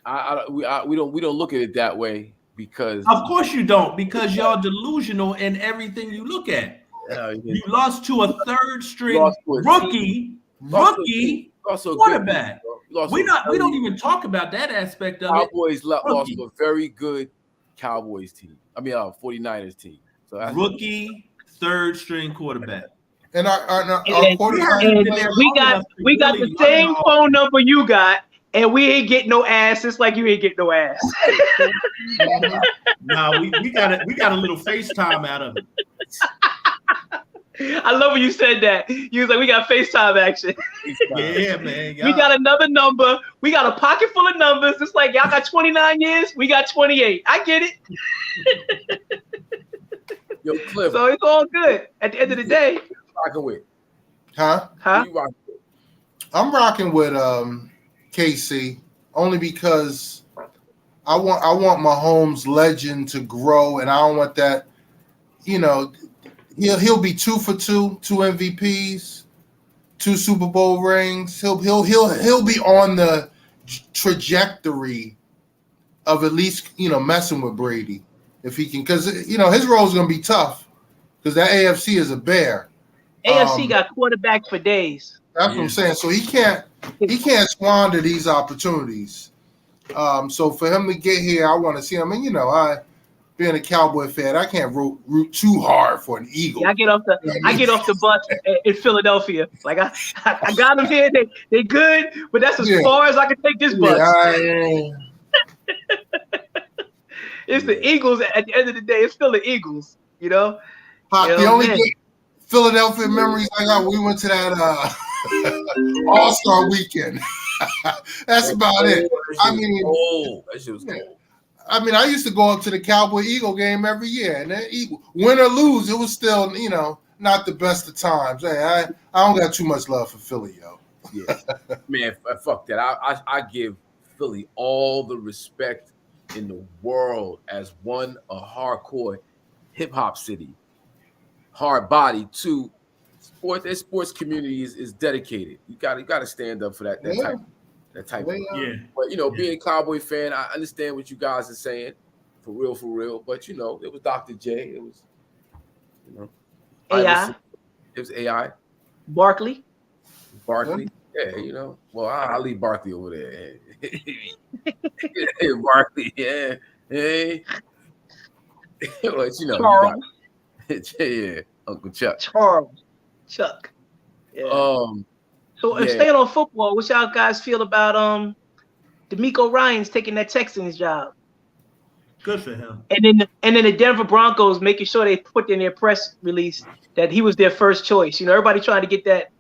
S9: We don't look at it that way, because
S3: of course you don't, because y'all delusional in everything you look at. You lost to a third string rookie quarterback. We don't even talk about that aspect of
S9: Cowboys lost to a very good Cowboys team. I mean, 49ers team. So that's
S3: rookie third string quarterback.
S2: And our quarterback.
S11: We got the same phone number you got, and we ain't getting no ass. It's like you ain't getting no ass.
S3: No, we got a little FaceTime out of it.
S11: I love when you said that. You was like, we got FaceTime action.
S3: Yeah, man.
S11: We got another number. We got a pocket full of numbers. It's like, y'all got 29 years. We got 28. I get it.
S9: Yo, Cliff.
S11: So it's all good. At the end of the day.
S9: Rocking with?
S2: Huh? I'm rocking with KC, only because I want Mahomes' legend to grow, and I don't want that, He'll be 2 for 2, 2 MVPs, 2 Super Bowl rings. He'll be on the trajectory of at least messing with Brady if he can, because his role is going to be tough because that AFC is a bear.
S11: AFC got quarterbacks for days.
S2: That's what I'm saying. So he can't squander these opportunities. So for him to get here, I want to see him. And being a Cowboy fan, I can't root too hard for an Eagle.
S11: Yeah, I get off the bus in Philadelphia. Like I got them here. They good, but that's as far as I can take this bus. It's the Eagles. At the end of the day, it's still the Eagles. The
S2: only Philadelphia memories I got, we went to that All-Star weekend. That's about it. I mean,
S9: that shit was cold.
S2: I mean, I used to go up to the Cowboy-Eagle game every year, and then win or lose, it was still, not the best of times. Hey, I don't got too much love for Philly, yo.
S9: Yeah, man, fuck that. I give Philly all the respect in the world as a hardcore hip hop city, hard body. Two, their sports community is dedicated. You got to stand up for that type of But being a Cowboy fan, I understand what you guys are saying, for real. But it was Dr. J. It was
S11: AI.
S9: It was AI.
S11: Barkley.
S9: Yeah, Well, I'll leave Barkley over there. Barkley, yeah. Hey. Well,
S11: Charles.
S9: Yeah, Uncle Chuck.
S11: Chuck. Yeah.
S9: So
S11: staying on football, what y'all guys feel about DeMeco Ryans taking that Texans job?
S3: Good for him.
S11: And then the Denver Broncos making sure they put in their press release that he was their first choice. Everybody trying to get that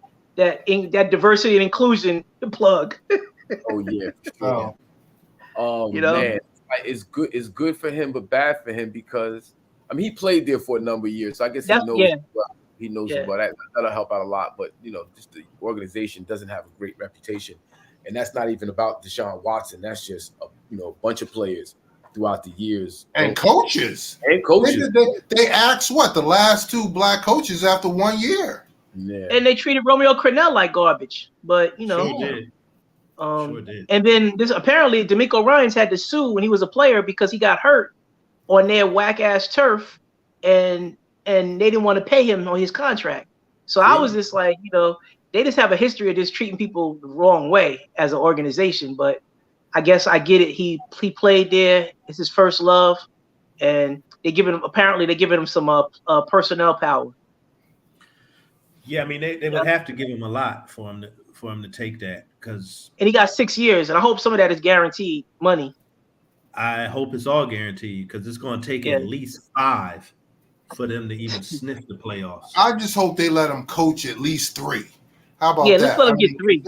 S11: diversity and inclusion plug.
S9: Oh yeah. Man, it's good. It's good for him, but bad for him because he played there for a number of years, so I guess he knows. He knows about that. That'll help out a lot. But just the organization doesn't have a great reputation, and that's not even about Deshaun Watson. That's just a bunch of players throughout the years
S2: and coaches. They axed the last 2 black coaches after 1 year.
S9: Yeah.
S11: And they treated Romeo Crennel like garbage. But
S3: sure did.
S11: And then apparently DeMeco Ryans had to sue when he was a player because he got hurt on their whack ass turf, and they didn't want to pay him on his contract. So I was just like, they just have a history of just treating people the wrong way as an organization. But I guess I get it. He played there. It's his first love, and they're giving him some personnel power.
S3: Yeah, I mean they would have to give him a lot for him to take that, because
S11: And he got 6 years, and I hope some of that is guaranteed money.
S3: I hope it's all guaranteed, because it's going to take at least 5 for them to even sniff the playoffs.
S2: I just hope they let him coach at least 3. How about that?
S11: Yeah, let's let him get 3.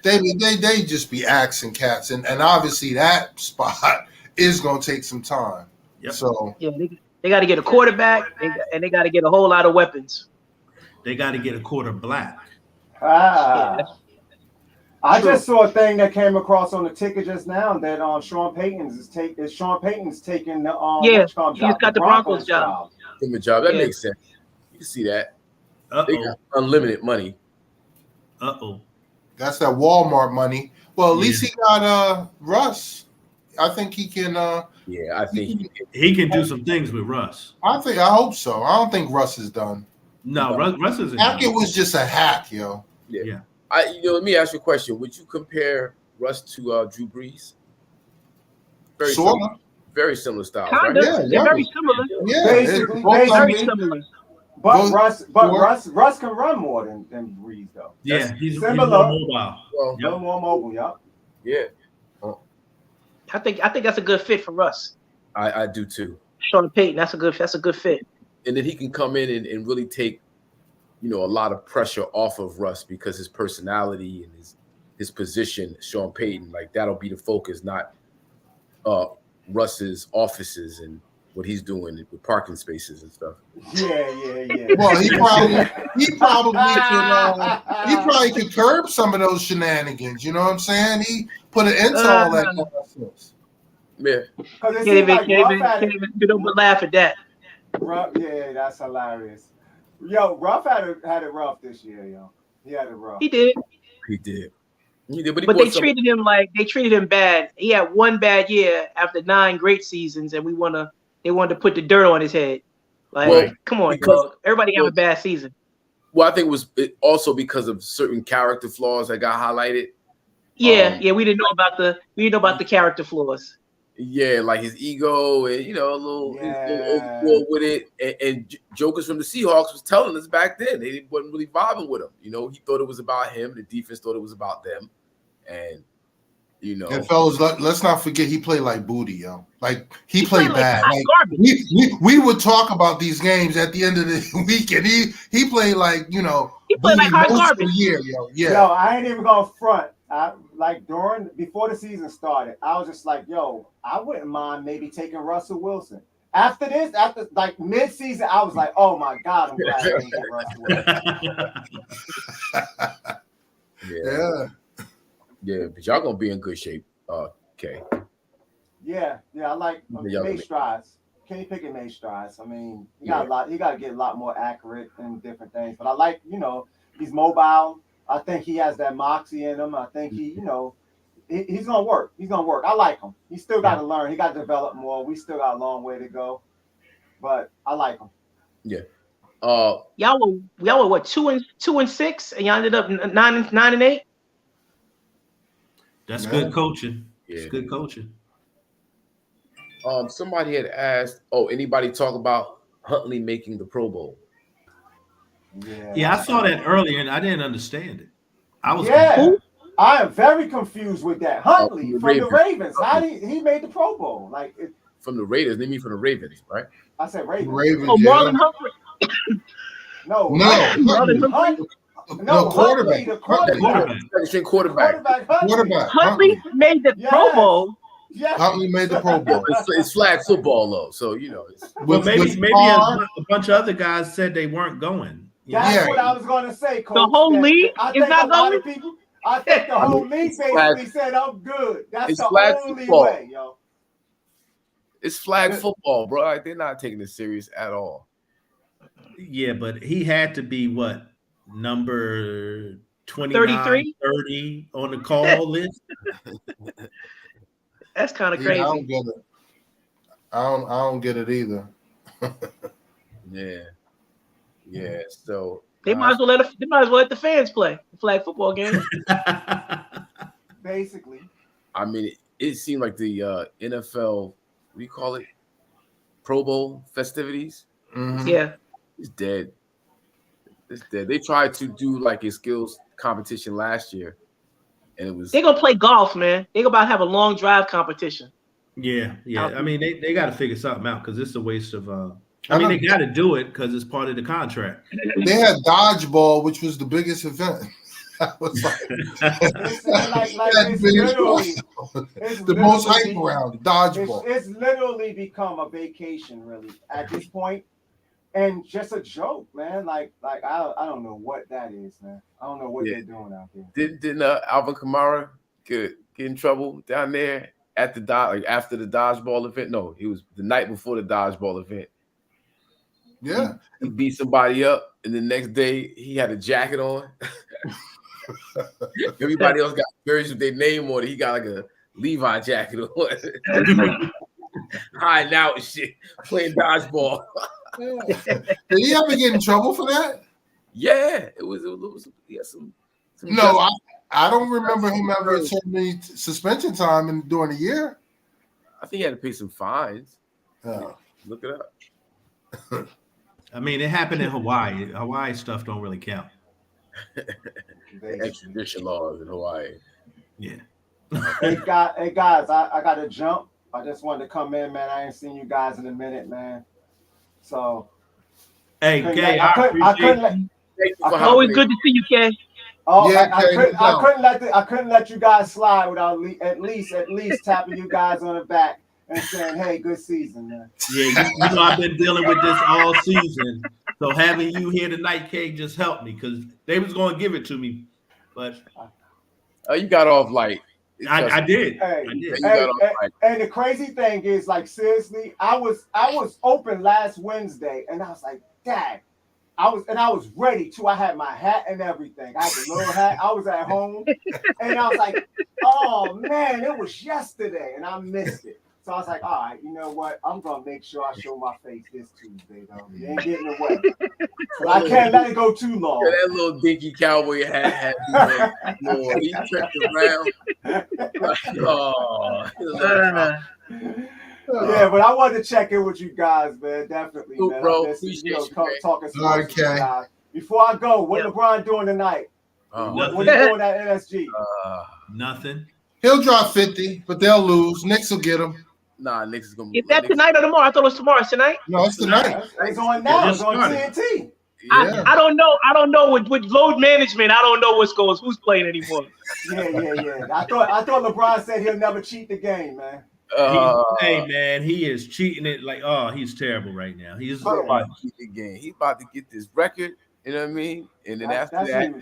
S2: They just be axing cats, and obviously that spot is going to take some time.
S3: Yep.
S2: So
S11: yeah, they got to get a quarterback, and they got to get a whole lot of weapons.
S3: They got to get a quarter black.
S10: I just saw a thing that came across on the ticket just now that Sean Payton's taking the
S11: he's got the Broncos job.
S9: Give him a job. That makes sense. You can see that. They got unlimited money.
S2: That's that Walmart money. Well, at least he got Russ. I think he can. I
S9: think
S3: he can do some things with Russ.
S2: I hope so. I don't think Russ is done.
S3: No, Russ isn't.
S2: Hackett was just a hack, yo.
S9: Yeah. Let me ask you a question. Would you compare Russ to Drew Brees? Very similar styles,
S11: right?
S9: Yeah,
S11: very similar.
S10: Yeah,
S11: basically very similar.
S10: But Russ can run more than Brees, though.
S3: Yeah, he's
S10: similar.
S3: More mobile.
S10: A little more mobile,
S9: yeah.
S11: I think that's a good fit for Russ.
S9: I do too.
S11: Sean Payton, that's a good fit.
S9: And then he can come in and really take, a lot of pressure off of Russ, because his personality and his position, Sean Payton, like that'll be the focus, not Russ's offices and what he's doing with parking spaces and stuff.
S10: Yeah.
S2: Well, he probably could curb some of those shenanigans. You know what I'm saying? He put an end to all that nonsense.
S9: Yeah.
S11: Can't even laugh at that.
S10: Yeah, that's hilarious. Yo, Ruff had it rough this year, yo. He had it rough.
S11: He did.
S10: But
S11: they treated him bad. He had one bad year after 9 great seasons, and they wanted to put the dirt on his head. Come on, dog. Everybody have a bad season.
S9: Well, I think it was also because of certain character flaws that got highlighted.
S11: Yeah, we didn't know about the character flaws.
S9: Yeah, like his ego and a little overboard with it. And jokers from the Seahawks was telling us back then they wasn't really vibing with him. He thought it was about him. The defense thought it was about them. And
S2: and fellas, let's not forget he played like booty, yo. Like he played bad. Like we would talk about these games at the end of the week, and he played like
S11: he played like hot garbage.
S2: Year, yo. Yeah.
S10: Yo, I ain't even gonna front. Before the season started, I was just like, yo, I wouldn't mind maybe taking Russell Wilson. After mid-season, I was like, oh my God, I'm glad I didn't get Russell Wilson.
S9: Yeah, but y'all gonna be in good shape, okay.
S10: Yeah, I like May strides. Kenny Pickett made strides. I mean, he got to get a lot more accurate and different things. But I like, he's mobile. I think he has that moxie in him. I think he's gonna work. He's gonna work. I like him. He still got to learn. He got to develop more. We still got a long way to go, but I like him.
S9: Yeah.
S11: Y'all were what 2-6, and y'all ended up 9-8.
S3: That's good coaching. Yeah. It's good coaching.
S9: Somebody had asked, anybody talk about Huntley making the Pro Bowl?
S3: Yeah, I saw that earlier and I didn't understand it.
S10: I am very confused with that. Huntley from the Ravens. How did he made the Pro Bowl?
S9: From the Raiders, they mean from the Ravens, right?
S10: I said Ravens.
S11: Marlon Humphrey.
S10: No,
S2: quarterback.
S9: Quarterback.
S11: Huntley made the Pro Bowl.
S10: Yes.
S2: Huntley made the Pro Bowl.
S9: It's flag football though, so
S3: maybe a bunch of other guys said they weren't going.
S10: That's what I was going to say, Coach.
S11: The whole league is not going.
S10: I think the whole league basically said, "I'm good." That's the only way, yo.
S9: It's flag football, bro. Like, they're not taking it serious at all.
S3: Yeah, but he had to be what, number 29, 30 on the call list.
S11: That's kind of crazy.
S2: I don't get it. I don't get it either.
S9: Yeah. So
S11: they might as well let the fans play the flag football game.
S10: Basically.
S9: I mean, it seemed like the NFL, what do you call it? Pro Bowl festivities.
S2: Mhm.
S11: Yeah.
S9: It's dead. It's dead. They tried to do like a skills competition last year, and it was
S11: They're gonna play golf, man. They're about to have a long drive competition.
S3: Yeah.
S11: Out
S3: I mean, they got to figure something out because it's a waste of. I mean,
S2: know.
S3: they got to do it because it's part of the contract.
S2: They had dodgeball, which was the biggest event. I was like,
S10: It's
S2: that's big as
S10: literally,
S2: possible.
S10: it's
S2: The most hype
S10: literally-
S2: around dodgeball.
S10: It's literally become a vacation, really, at this point, and just a joke, man. Like I don't know what that is, man. I don't know what
S9: Yeah.
S10: they're doing out there.
S9: Didn't Alvin Kamara get in trouble down there at the after the dodgeball event? No, he was the night before the dodgeball event.
S2: Yeah.
S9: He beat somebody up, and the next day he had a jacket on. Everybody else got jerseys with their name on it. He got like a Levi jacket on. Hiding out and shit, playing dodgeball.
S2: Did he ever get in trouble for that?
S9: Yeah, it was he had some
S2: No, I don't remember him ever serving any suspension time during the year.
S9: I think he had to pay some fines.
S2: Oh.
S9: Look it up.
S3: I mean, it happened in Hawaii. Hawaii stuff don't really count.
S9: Extradition laws in Hawaii.
S3: Yeah.
S10: Hey guys, I got to jump. I just wanted to come in, man. I ain't seen you guys in a minute, man. So,
S3: Hey,
S10: couldn't
S3: Kay,
S10: let-
S3: I
S10: couldn't-
S3: appreciate
S10: couldn't let-
S3: you.
S11: Always good to see you, Kay.
S10: Oh,
S2: Yeah,
S10: I
S2: Kay,
S10: I couldn't let you guys slide without at least tapping you guys on the back and saying, "Hey, good season, man."
S3: Yeah, you know I've been dealing with this all season. So having you here tonight, Kay, just helped me because they was going to give it to me, but
S9: you got off light.
S3: I did.
S10: Hey,
S3: I did.
S10: and the crazy thing is, like, seriously, I was open last Wednesday, and I was like, "Dad." I was ready too. I had my hat and everything. I had the little hat. I was at home, and I was like, "Oh man, it was yesterday," and I missed it. So I was like, "All right, you know what? I'm gonna make sure I show my face this Tuesday, though. You ain't getting away. I can't let it go too long."
S9: Yeah, that little dinky cowboy hat. He tripped around.
S10: Yeah, but I wanted to check in with you guys, man. Definitely,
S9: Cool,
S10: man.
S9: bro.
S10: This,
S9: Appreciate you,
S10: talking sports with you
S2: Okay.
S10: guys. Before I go, what LeBron doing tonight? What are you doing at NSG?
S3: Nothing.
S2: He'll drop 50, but they'll lose. Knicks will get him.
S9: Nah, Knicks is gonna.
S11: Is that tonight or tomorrow? I thought it was tomorrow. It's tonight.
S2: No, it's tonight.
S10: It's on now.
S3: It
S10: It's
S3: just
S10: on
S3: started.
S10: TNT.
S2: Yeah.
S11: I don't know. I don't know with load management. I don't know who's playing anymore.
S10: Yeah. I thought LeBron said he'll never cheat the game, man.
S3: Hey man, he is cheating it like he's terrible right now. He's
S9: about to keep the game. He's about to get this record. You know what I mean? And then
S10: That's
S9: that,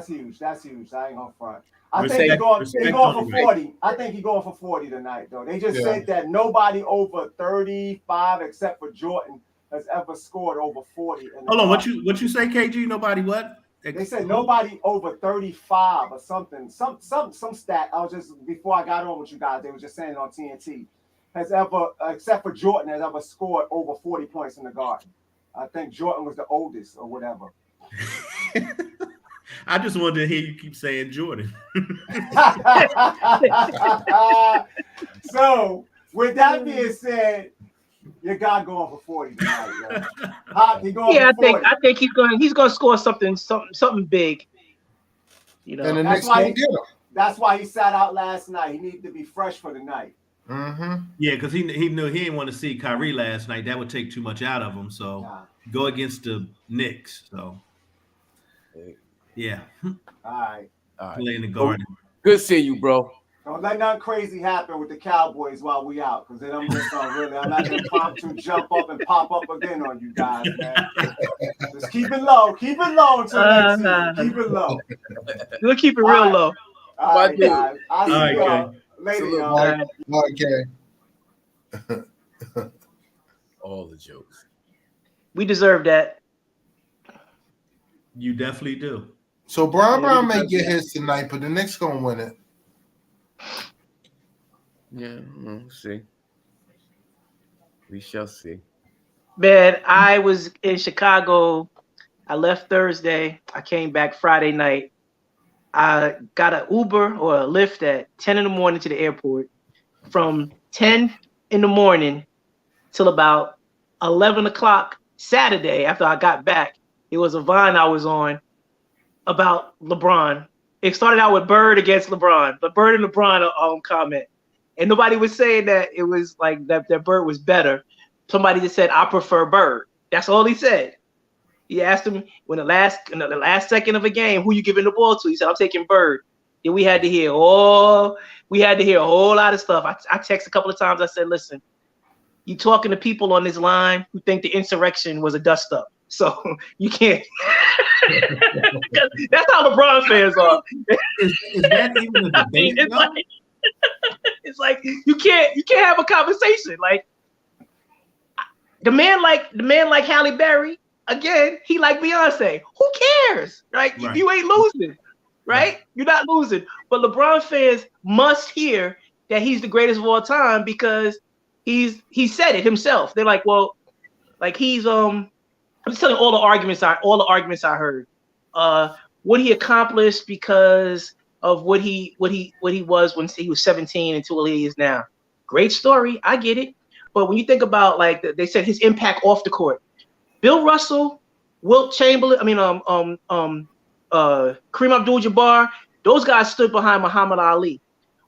S10: huge. That's huge. I ain't gonna front. I
S3: Respect-
S10: think he's
S3: respect
S10: going
S3: on
S10: for
S3: the
S10: 40. I think he's going for 40 tonight, though. They just
S2: Yeah.
S10: said that nobody over 35, except for Jordan, has ever scored over 40.
S3: Hold on, what you say, KG? Nobody what?
S10: They said nobody over 35 or something. Some stat. I was just before I got on with you guys, they were just saying on TNT has ever, except for Jordan, has ever scored over 40 points in the Garden. I think Jordan was the oldest or whatever.
S3: I just wanted to hear you keep saying Jordan.
S10: So, with that being said, your guy going for 40 tonight. He going
S11: Yeah,
S10: for 40.
S11: I think he's gonna score something big. You know,
S2: And the
S10: That's
S2: Knicks
S10: why
S2: won't get him.
S10: That's why he sat out last night. He needed to be fresh for the night.
S2: Mm-hmm.
S3: Yeah, because he knew he didn't want to see Kyrie last night. That would take too much out of him. So go against the Knicks. So yeah,
S10: All right.
S3: play in the Garden.
S9: good seeing you, bro.
S10: Don't let nothing crazy happen with the Cowboys while we out, because then I'm just gonna I'm not gonna impromptu jump up and pop up again on you guys, man. Just keep it low until next season. Keep it low.
S11: We'll keep it real low.
S10: All right, guys. I'll see
S3: All right,
S10: y'all later, y'all.
S2: Okay.
S9: All the jokes.
S11: We deserve that.
S3: You definitely do.
S2: So Brown may get his tonight, but the Knicks gonna win it.
S9: Yeah, we'll see. We shall see.
S11: Man, I was in Chicago. I left Thursday. I came back Friday night. I got an Uber or a Lyft at 10 in the morning to the airport. from 10 in the morning till about 11 o'clock Saturday after I got back. It was a Vine I was on about LeBron. It started out with Bird against LeBron, but Bird and LeBron comment. And nobody was saying that it was like that Bird was better. Somebody just said, I prefer Bird. That's all he said. He asked him in the last second of a game, who you giving the ball to? He said, I'm taking Bird. Then we had to hear a whole lot of stuff. I texted a couple of times. I said, listen, you talking to people on this line who think the insurrection was a dust up. So you can't. That's how LeBron fans are.
S3: Is that even a debate?
S11: It's like you can't have a conversation. Like the man like Halle Berry, again, he like Beyonce. Who cares? Right? If you ain't losing, right? You're not losing. But LeBron fans must hear that he's the greatest of all time because he said it himself. They're like, well, like he's I'm just telling all the arguments I heard. What he accomplished because of what he was when he was 17 until what he is now. Great story, I get it. But when you think about like they said his impact off the court, Bill Russell, Wilt Chamberlain, Kareem Abdul-Jabbar, those guys stood behind Muhammad Ali.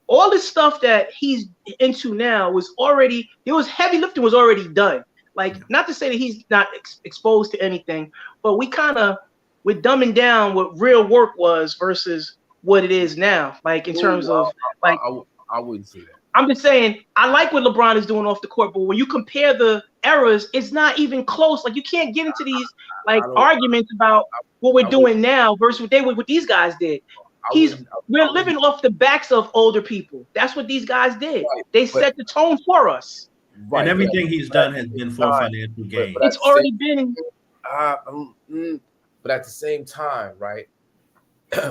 S11: All this stuff that he's into now was already, heavy lifting was already done. Like, not to say that he's not exposed to anything, but we're dumbing down what real work was versus what it is now. Like in terms of like,
S9: I wouldn't say that.
S11: I'm just saying, I like what LeBron is doing off the court, but when you compare the eras, it's not even close. Like you can't get into these like arguments about what we're doing now versus what these guys did. We're living off the backs of older people. That's what these guys did. They set the tone for us.
S3: And everything he's done has been for financial gain.
S11: It's already been.
S9: But at the same time, right?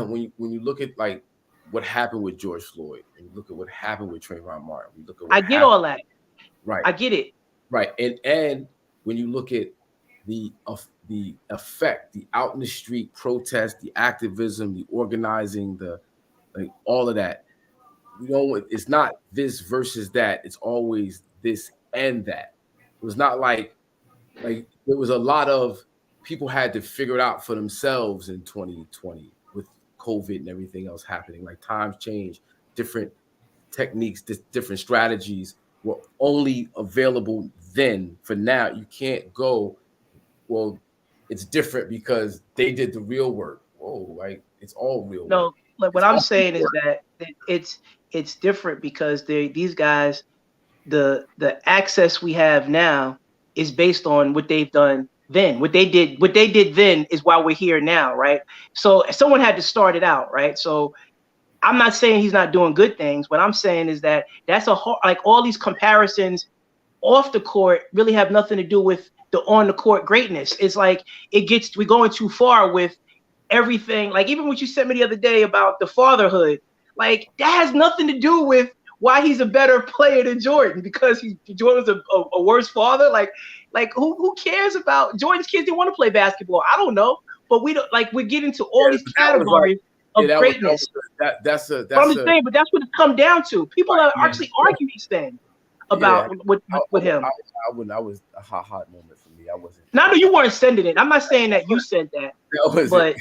S9: when you look at like what happened with George Floyd, and you look at what happened with Trayvon Martin, we look at
S11: I get all that.
S9: Right.
S11: I get it.
S9: Right. And when you look at the effect, the out in the street protest, the activism, the organizing, all of that, it's not this versus that. It's always this and that. It was not like there was a lot of people had to figure it out for themselves in 2020 with COVID and everything else happening. Like times change, different techniques, different strategies were only available then. For now, you can't go, well, it's different because they did the real work. Whoa, like it's all real work.
S11: No, like what I'm saying is that it's different because these guys, the access we have now is based on what they've done then. What they did then is why we're here now, right? So someone had to start it out, right? So I'm not saying he's not doing good things. What I'm saying is that that's like all these comparisons off the court really have nothing to do with the on the court greatness. It's like we're going too far with everything. Like even what you sent me the other day about the fatherhood, like that has nothing to do with why he's a better player than Jordan because Jordan's a worse father. Like who cares about Jordan's kids? They want to play basketball. I don't know, but we don't like we're getting to all these categories of greatness.
S9: That's
S11: I'm just saying, but that's what it's come down to. People are actually arguing these things about with him.
S9: I was a hot moment for me. I wasn't.
S11: No, you weren't sending it. I'm not saying that you said that. But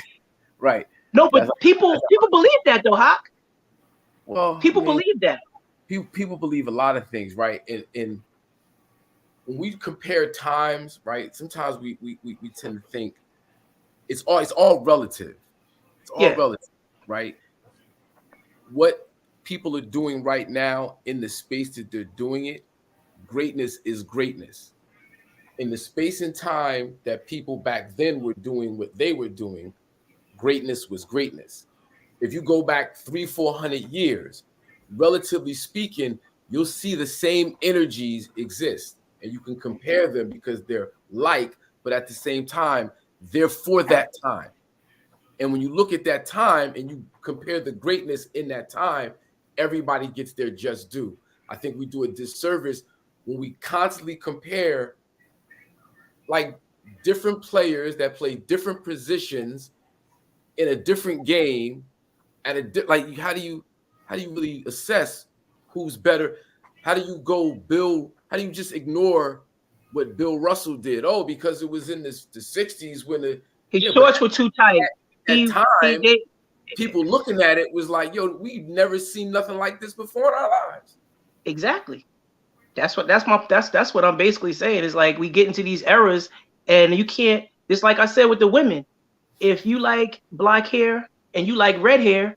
S9: right.
S11: No, but people believe that though, Hawk.
S9: Well,
S11: people believe that.
S9: People believe a lot of things, right? And when we compare times, right? Sometimes we tend to think it's all relative. It's all relative, right? What people are doing right now in the space that they're doing it, greatness is greatness. In the space and time that people back then were doing what they were doing, greatness was greatness. If you go back 300-400 years, relatively speaking, you'll see the same energies exist and you can compare them because they're like, but at the same time, they're for that time. And when you look at that time and you compare the greatness in that time, everybody gets their just due. I think we do a disservice when we constantly compare like different players that play different positions in a different game at like how do you really assess who's better? How do you go build? How do you just ignore what Bill Russell did? Oh, because it was in the 60s when
S11: his shorts were too tight.
S9: At time, people looking at it was like, yo, we've never seen nothing like this before in our lives.
S11: Exactly. That's what I'm basically saying. Is like we get into these eras and you can't, just like I said with the women, if you like black hair and you like red hair,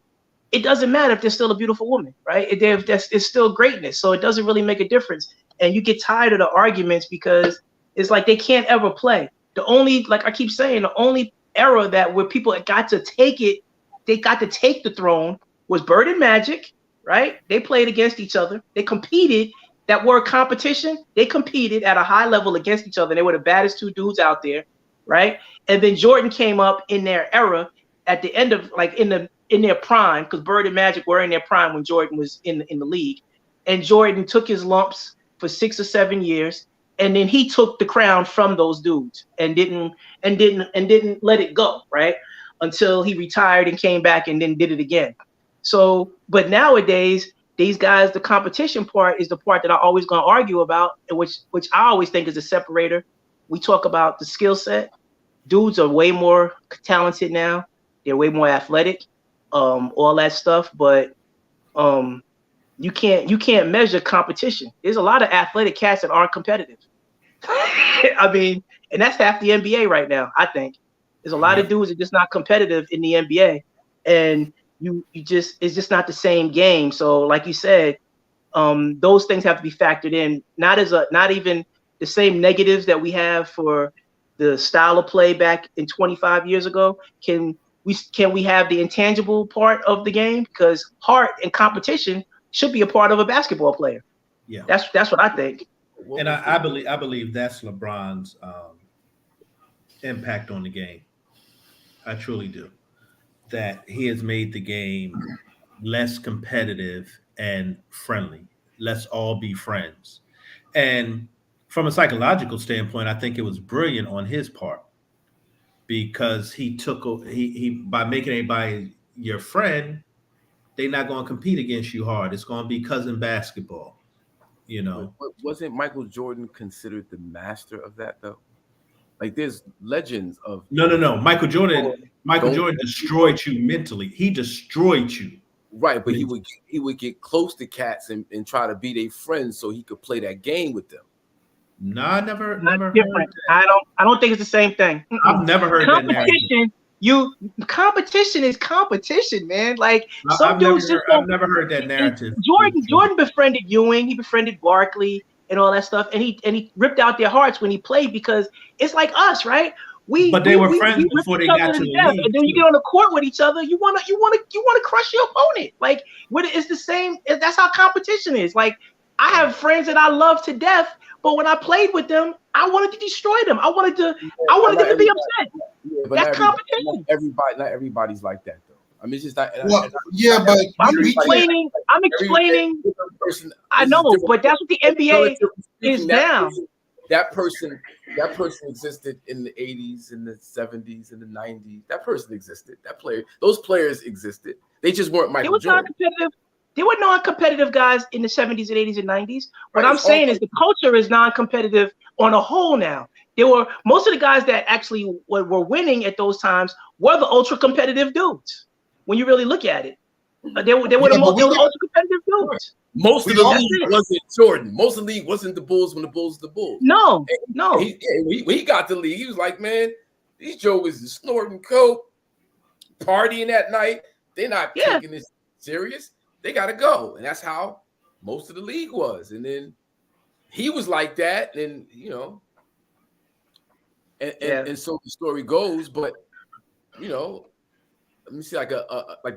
S11: it doesn't matter if they're still a beautiful woman, right? It's still greatness. So it doesn't really make a difference. And you get tired of the arguments because it's like they can't ever play. The only, like I keep saying, the only era that where people got to take it, they got to take the throne was Bird and Magic, right? They played against each other. They competed. That word competition, they competed at a high level against each other. They were the baddest two dudes out there, right? And then Jordan came up in their era at the end of, like, in their prime, because Bird and Magic were in their prime when Jordan was in the league. And Jordan took his lumps for 6 or 7 years, and then he took the crown from those dudes and didn't let it go, right? Until he retired and came back and then did it again. So, but nowadays, these guys, the competition part is the part that I'm always going to argue about, which I always think is a separator. We talk about the skill set. Dudes are way more talented now. They're way more athletic, all that stuff. But you can't measure competition. There's a lot of athletic cats that aren't competitive. I mean, and that's half the NBA right now. I think there's a lot of dudes that are just not competitive in the NBA, and it's just not the same game. So like you said, those things have to be factored in, not even the same negatives that we have for the style of play back in 25 years ago. Can we have the intangible part of the game? Because heart and competition should be a part of a basketball player.
S3: Yeah.
S11: That's what I think.
S3: And I believe that's LeBron's impact on the game. I truly do. That he has made the game less competitive and friendly. Let's all be friends. And from a psychological standpoint, I think it was brilliant on his part, because he by making anybody your friend, they're not going to compete against you hard. It's going to be cousin basketball, you know.
S9: But wasn't Michael Jordan considered the master of that, though? Like, there's legends of
S3: No. Michael Jordan destroyed you mentally. He destroyed you.
S9: Right, but he would get close to cats and try to be their friends so he could play that game with them.
S3: No, I never
S11: Not
S3: heard
S11: different.
S3: that.
S11: I don't think it's the same thing.
S3: I've never heard that narrative.
S11: Competition is competition, man. Like
S3: I've never heard that narrative.
S11: Jordan befriended Ewing, he befriended Barkley and all that stuff, and he ripped out their hearts when he played, because it's like us, right?
S3: But they were friends before they got to the league.
S11: And then you get on the court with each other, you wanna crush your opponent. Like, it's the same. That's how competition is. Like, I have friends that I love to death, but when I played with them, I wanted to destroy them. I wanted them to be upset.
S9: Yeah, but
S11: that's competition.
S9: Not everybody's like that, though. I mean, it's just not.
S2: But
S11: I'm explaining. I know, but that's what the NBA is now.
S9: That person existed in the 80s, in the 70s, in the 90s. That person existed. Those players existed. They just weren't Michael Jordan.
S11: There were non-competitive guys in the 70s and 80s and 90s. What I'm saying is the culture is non-competitive on a whole now. There were most of the guys that actually were winning at those times were the ultra competitive dudes. When you really look at it, they were the ultra competitive dudes.
S9: Most of the league wasn't Jordan. Most of the league wasn't the Bulls when the Bulls were the Bulls.
S11: No.
S9: When he got the league, he was like, man, these jokers is snorting coke, partying at night. They're not taking this serious. They got to go. And that's how most of the league was. And then he was like that. And, you know, and so the story goes. But, you know, let me see, like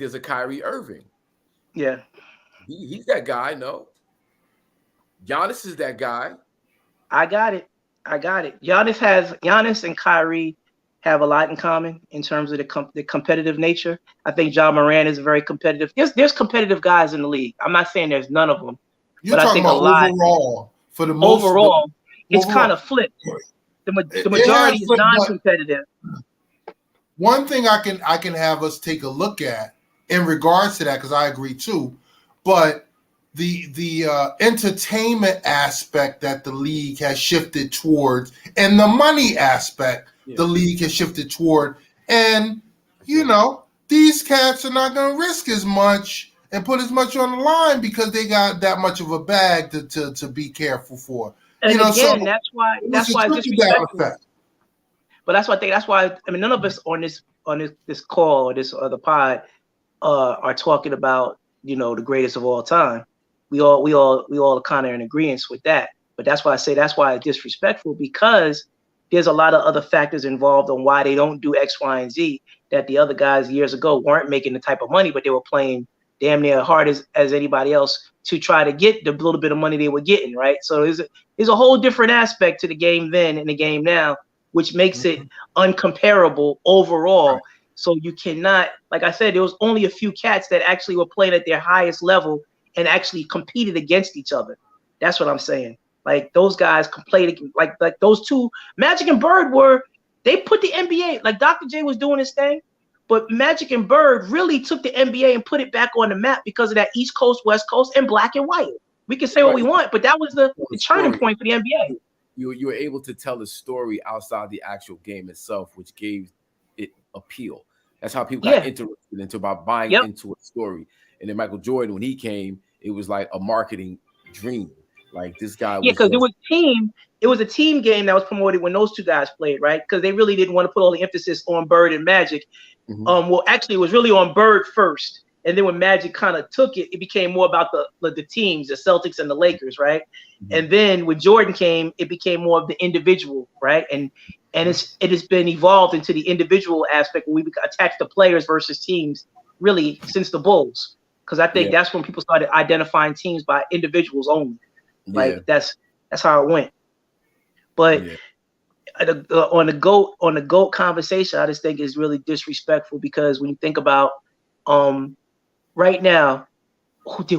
S9: there's a Kyrie Irving.
S11: Yeah.
S9: He's that guy, no? Giannis is that guy.
S11: I got it. Giannis and Kyrie have a lot in common in terms of the competitive nature. I think Ja Morant is very competitive. There's competitive guys in the league. I'm not saying there's none of them.
S2: You're talking about overall. For the most
S11: overall, it's kind of flipped. The majority is non-competitive.
S2: One thing I can have us take a look at in regards to that, because I agree too, but the entertainment aspect that the league has shifted towards, and the money aspect the league has shifted toward. And, you know, these cats are not going to risk as much and put as much on the line because they got that much of a bag to be careful for.
S11: And
S2: you know,
S11: again,
S2: so
S11: that's why
S2: it's a
S11: it's
S2: trickle-down
S11: disrespectful.
S2: effect.
S11: But that's why I mean, none of us on this call or this other pod are talking about, you know, the greatest of all time. We all kind of in agreement with that. But that's why I say that's why it's disrespectful, because there's a lot of other factors involved on why they don't do X, Y, and Z that the other guys years ago weren't making the type of money, but they were playing damn near hard as anybody else to try to get the little bit of money they were getting, right? So there's a whole different aspect to the game then and the game now, which makes it uncomparable overall. Right. So you cannot, like I said, there was only a few cats that actually were playing at their highest level and actually competed against each other. That's what I'm saying. Like those guys played like those two, Magic and Bird they put the NBA, like Dr. J was doing his thing, but Magic and Bird really took the NBA and put it back on the map because of that East Coast, West Coast, and black and white. We can say what we want, but that was the turning point for the NBA.
S9: You were able to tell the story outside the actual game itself, which gave it appeal. That's how people got interested into about buying into a story. And then Michael Jordan, when he came, it was like a marketing dream. Like this guy was
S11: because it was a team game that was promoted when those two guys played, right? Because they really didn't want to put all the emphasis on Bird and Magic. Well, actually, it was really on Bird first, and then when Magic kind of took it, it became more about the teams, the Celtics and the Lakers, right? And then when Jordan came, it became more of the individual, right? And it has been evolved into the individual aspect where we attach the players versus teams really since the Bulls, because I think that's when people started identifying teams by individuals only. Like that's how it went. But on the GOAT conversation, I just think is really disrespectful, because when you think about right now,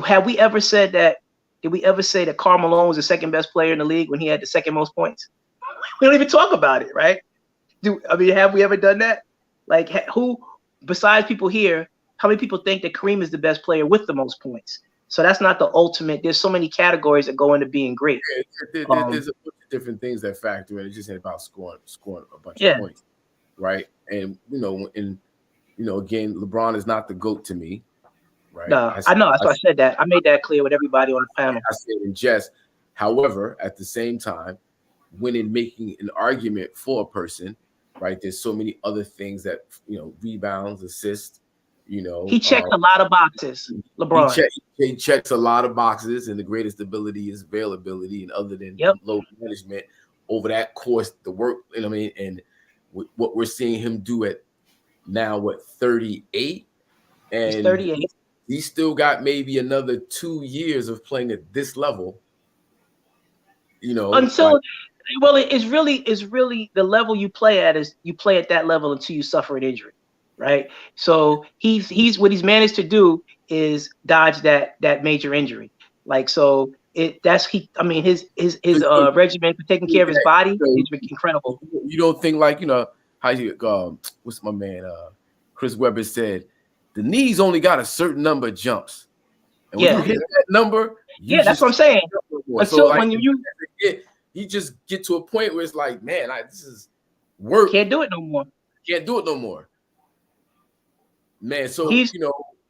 S11: have we ever said that? Did we ever say that Karl Malone was the second best player in the league when he had the second most points? We don't even talk about it, right? Have we ever done that? Like, who besides people here? How many people think that Kareem is the best player with the most points? So that's not the ultimate. There's so many categories that go into being great.
S9: There's a bunch of different things that factor in. It's just about scoring a bunch of points, right? And again, LeBron is not the GOAT to me, right?
S11: No, I know. That's why I said that. I made that clear with everybody on the panel.
S9: I said in jest. However, at the same time, when making an argument for a person, right? There's so many other things that rebounds, assists.
S11: He checks a lot of boxes. LeBron.
S9: He checks a lot of boxes, and the greatest ability is availability, and other than load management over that course, the work. And what we're seeing him do at now, 38, and
S11: he's 38.
S9: He's still got maybe another 2 years of playing at this level.
S11: Until it's really the level you play at is you play at that level until you suffer an injury. Right, so he's what he's managed to do is dodge that major injury. Like, so his regimen for taking care of his body is incredible.
S9: You don't think how you what's my man Chris Webber said, the knees only got a certain number of jumps, and when you hit that number,
S11: that's what I'm saying. Until when you
S9: just get to a point where it's like, man, this is work.
S11: Can't do it no more.
S9: Man, so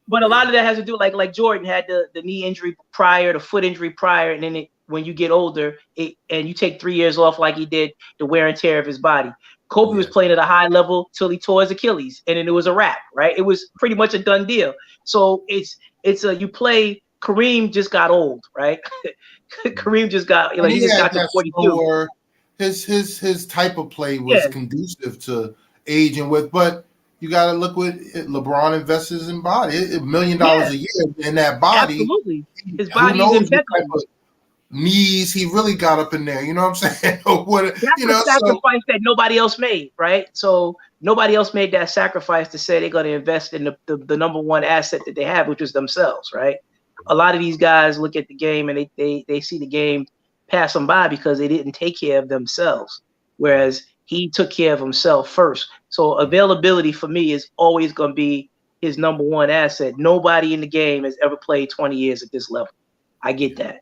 S11: but a lot of that has to do like Jordan had the knee injury prior, the foot injury prior, and then when you get older, and you take 3 years off like he did, the wear and tear of his body. Kobe was playing at a high level till he tore his Achilles, and then it was a wrap, right? It was pretty much a done deal. So you play. Kareem just got old, right? Kareem just got he just got to 42.
S2: His type of play was conducive to aging with, but you got to look what LeBron invests in body. $1 million a year in that body.
S11: Absolutely. His body is impeccable.
S2: Knees, he really got up in there. You know what I'm saying?
S11: That's a sacrifice that nobody else made, right? So nobody else made that sacrifice to say they're going to invest in the number one asset that they have, which is themselves, right? A lot of these guys look at the game and they see the game pass them by because they didn't take care of themselves, whereas he took care of himself first. So availability for me is always going to be his number one asset. Nobody in the game has ever played 20 years at this level. I get that.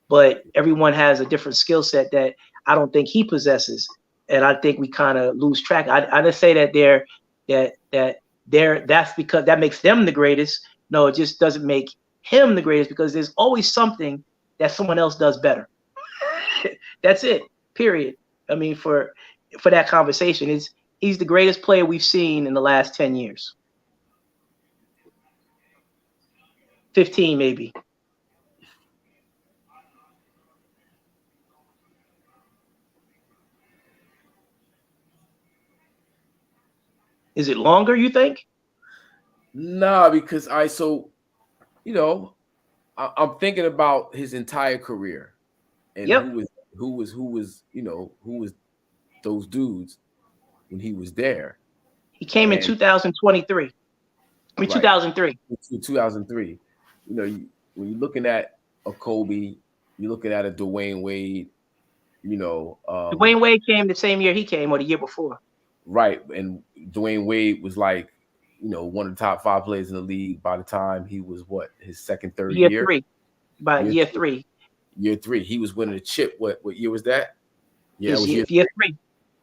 S11: But everyone has a different skill set that I don't think he possesses. And I think we kind of lose track. I just say that that's because that makes them the greatest. No, it just doesn't make him the greatest because there's always something that someone else does better. That's it. Period. I mean, for that conversation, he's the greatest player we've seen in the last 10 years. 15 maybe. Is it longer, you think?
S9: Nah, because you know, I'm thinking about his entire career and who was those dudes when he was there.
S11: He came in 2023. I mean, 2003.
S9: 2003. You know, when you're looking at a Kobe, you're looking at a Dwayne Wade. You know,
S11: Dwayne Wade came the same year he came, or the year before.
S9: Right, and Dwayne Wade was like, one of the top 5 players in the league by the time he was his second, third year.
S11: Year 3. By year 3.
S9: Year 3, he was winning a chip. What year was that? Yeah, it was
S11: year 3.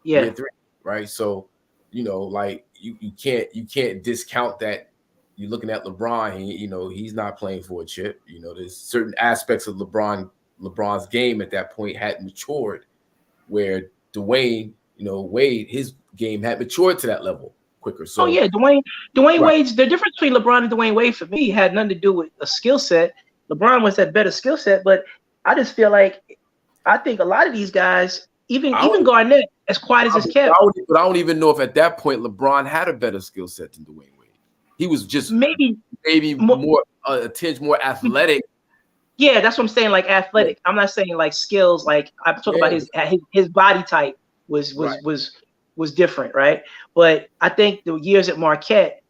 S11: Yeah,
S9: year 3. Right, so like you can't discount that. You're looking at LeBron, and he's not playing for a chip. There's certain aspects of LeBron's game at that point hadn't matured, where Dwayne, Wade, his game had matured to that level quicker. So
S11: Dwayne Wade's the difference between LeBron and Dwayne Wade for me had nothing to do with a skill set. LeBron was that better skill set, but I just feel like I think a lot of these guys, even Garnett, as quiet as his kept.
S9: But I don't even know if at that point LeBron had a better skill set than Dwayne Wade. He was just maybe more a tinge more athletic.
S11: Yeah, that's what I'm saying. Like athletic. I'm not saying like skills. Like I'm talking about his body type was different, right? But I think the years at Marquette,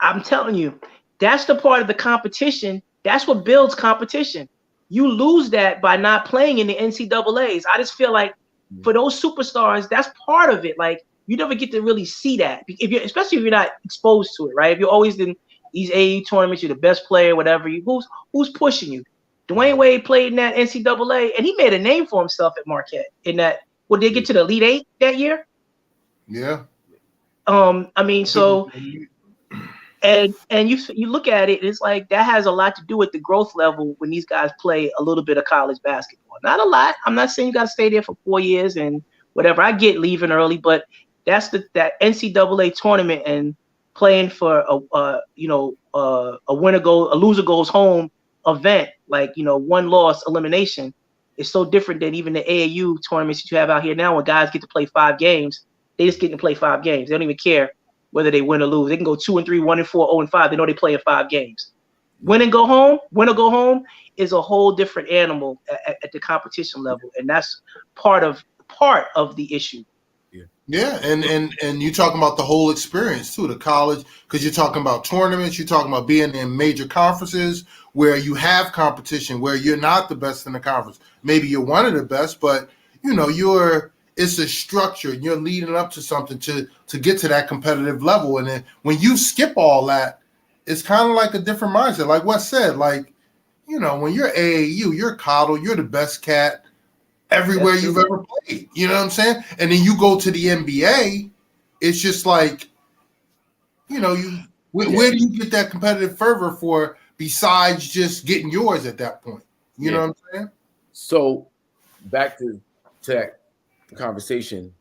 S11: I'm telling you, that's the part of the competition. That's what builds competition. You lose that by not playing in the NCAAs. I just feel like for those superstars, that's part of it. Like you never get to really see that, especially if you're not exposed to it, right? If you're always in these AAU tournaments, you're the best player, whatever. Who's pushing you? Dwayne Wade played in that NCAA, and he made a name for himself at Marquette. In that, did they get to the Elite 8 that year?
S2: Yeah.
S11: I mean, so, and you look at it, it's like that has a lot to do with the growth level when these guys play a little bit of college basketball. Not a lot. I'm not saying you got to stay there for 4 years and whatever. I get leaving early, but that's that NCAA tournament and playing for a loser goes home event, like one loss elimination is so different than even the AAU tournaments that you have out here now when guys get to play 5 games. They just get to play 5 games. They don't even care whether they win or lose. They can go 2-3, 1-4, 0-5. They know they play in 5 games. Win or go home is a whole different animal at the competition level, and that's part of the issue.
S2: Yeah, and you're talking about the whole experience too, the college, because you're talking about tournaments, you're talking about being in major conferences where you have competition, where you're not the best in the conference. Maybe you're one of the best, but it's a structure, and you're leading up to something to get to that competitive level. And then when you skip all that, it's kind of like a different mindset. Like Wes said, when you're AAU, you're coddled, you're the best cat everywhere you've ever played. You know what I'm saying? And then you go to the NBA, it's just like, where do you get that competitive fervor for besides just getting yours at that point? You know what I'm saying?
S9: So back to that conversation,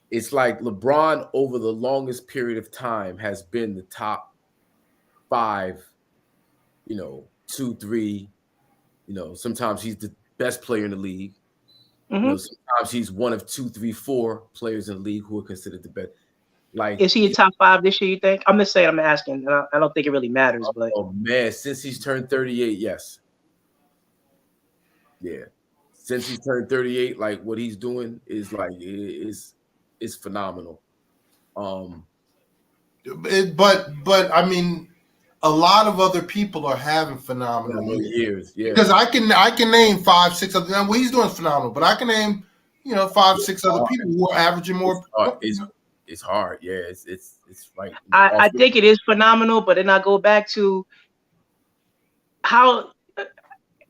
S9: it's like LeBron over the longest period of time has been the top 5, 2, 3, sometimes he's the best player in the league. Sometimes he's one of 2, 3, 4 players in the league who are considered the best. Like,
S11: is he a top 5 this year, you think? I'm just saying, I'm asking. I don't think it really matters, but
S9: man, since he's turned 38, yes. Yeah. Since he's turned 38, like what he's doing is like it's phenomenal.
S2: But I mean, a lot of other people are having phenomenal
S9: years. Yeah.
S2: Because I can name 5, 6 other. Now, what he's doing is phenomenal, but I can name 5, 6 other people who are averaging more.
S9: It's hard. Yeah. It's like
S11: I think it is phenomenal, but then I go back to how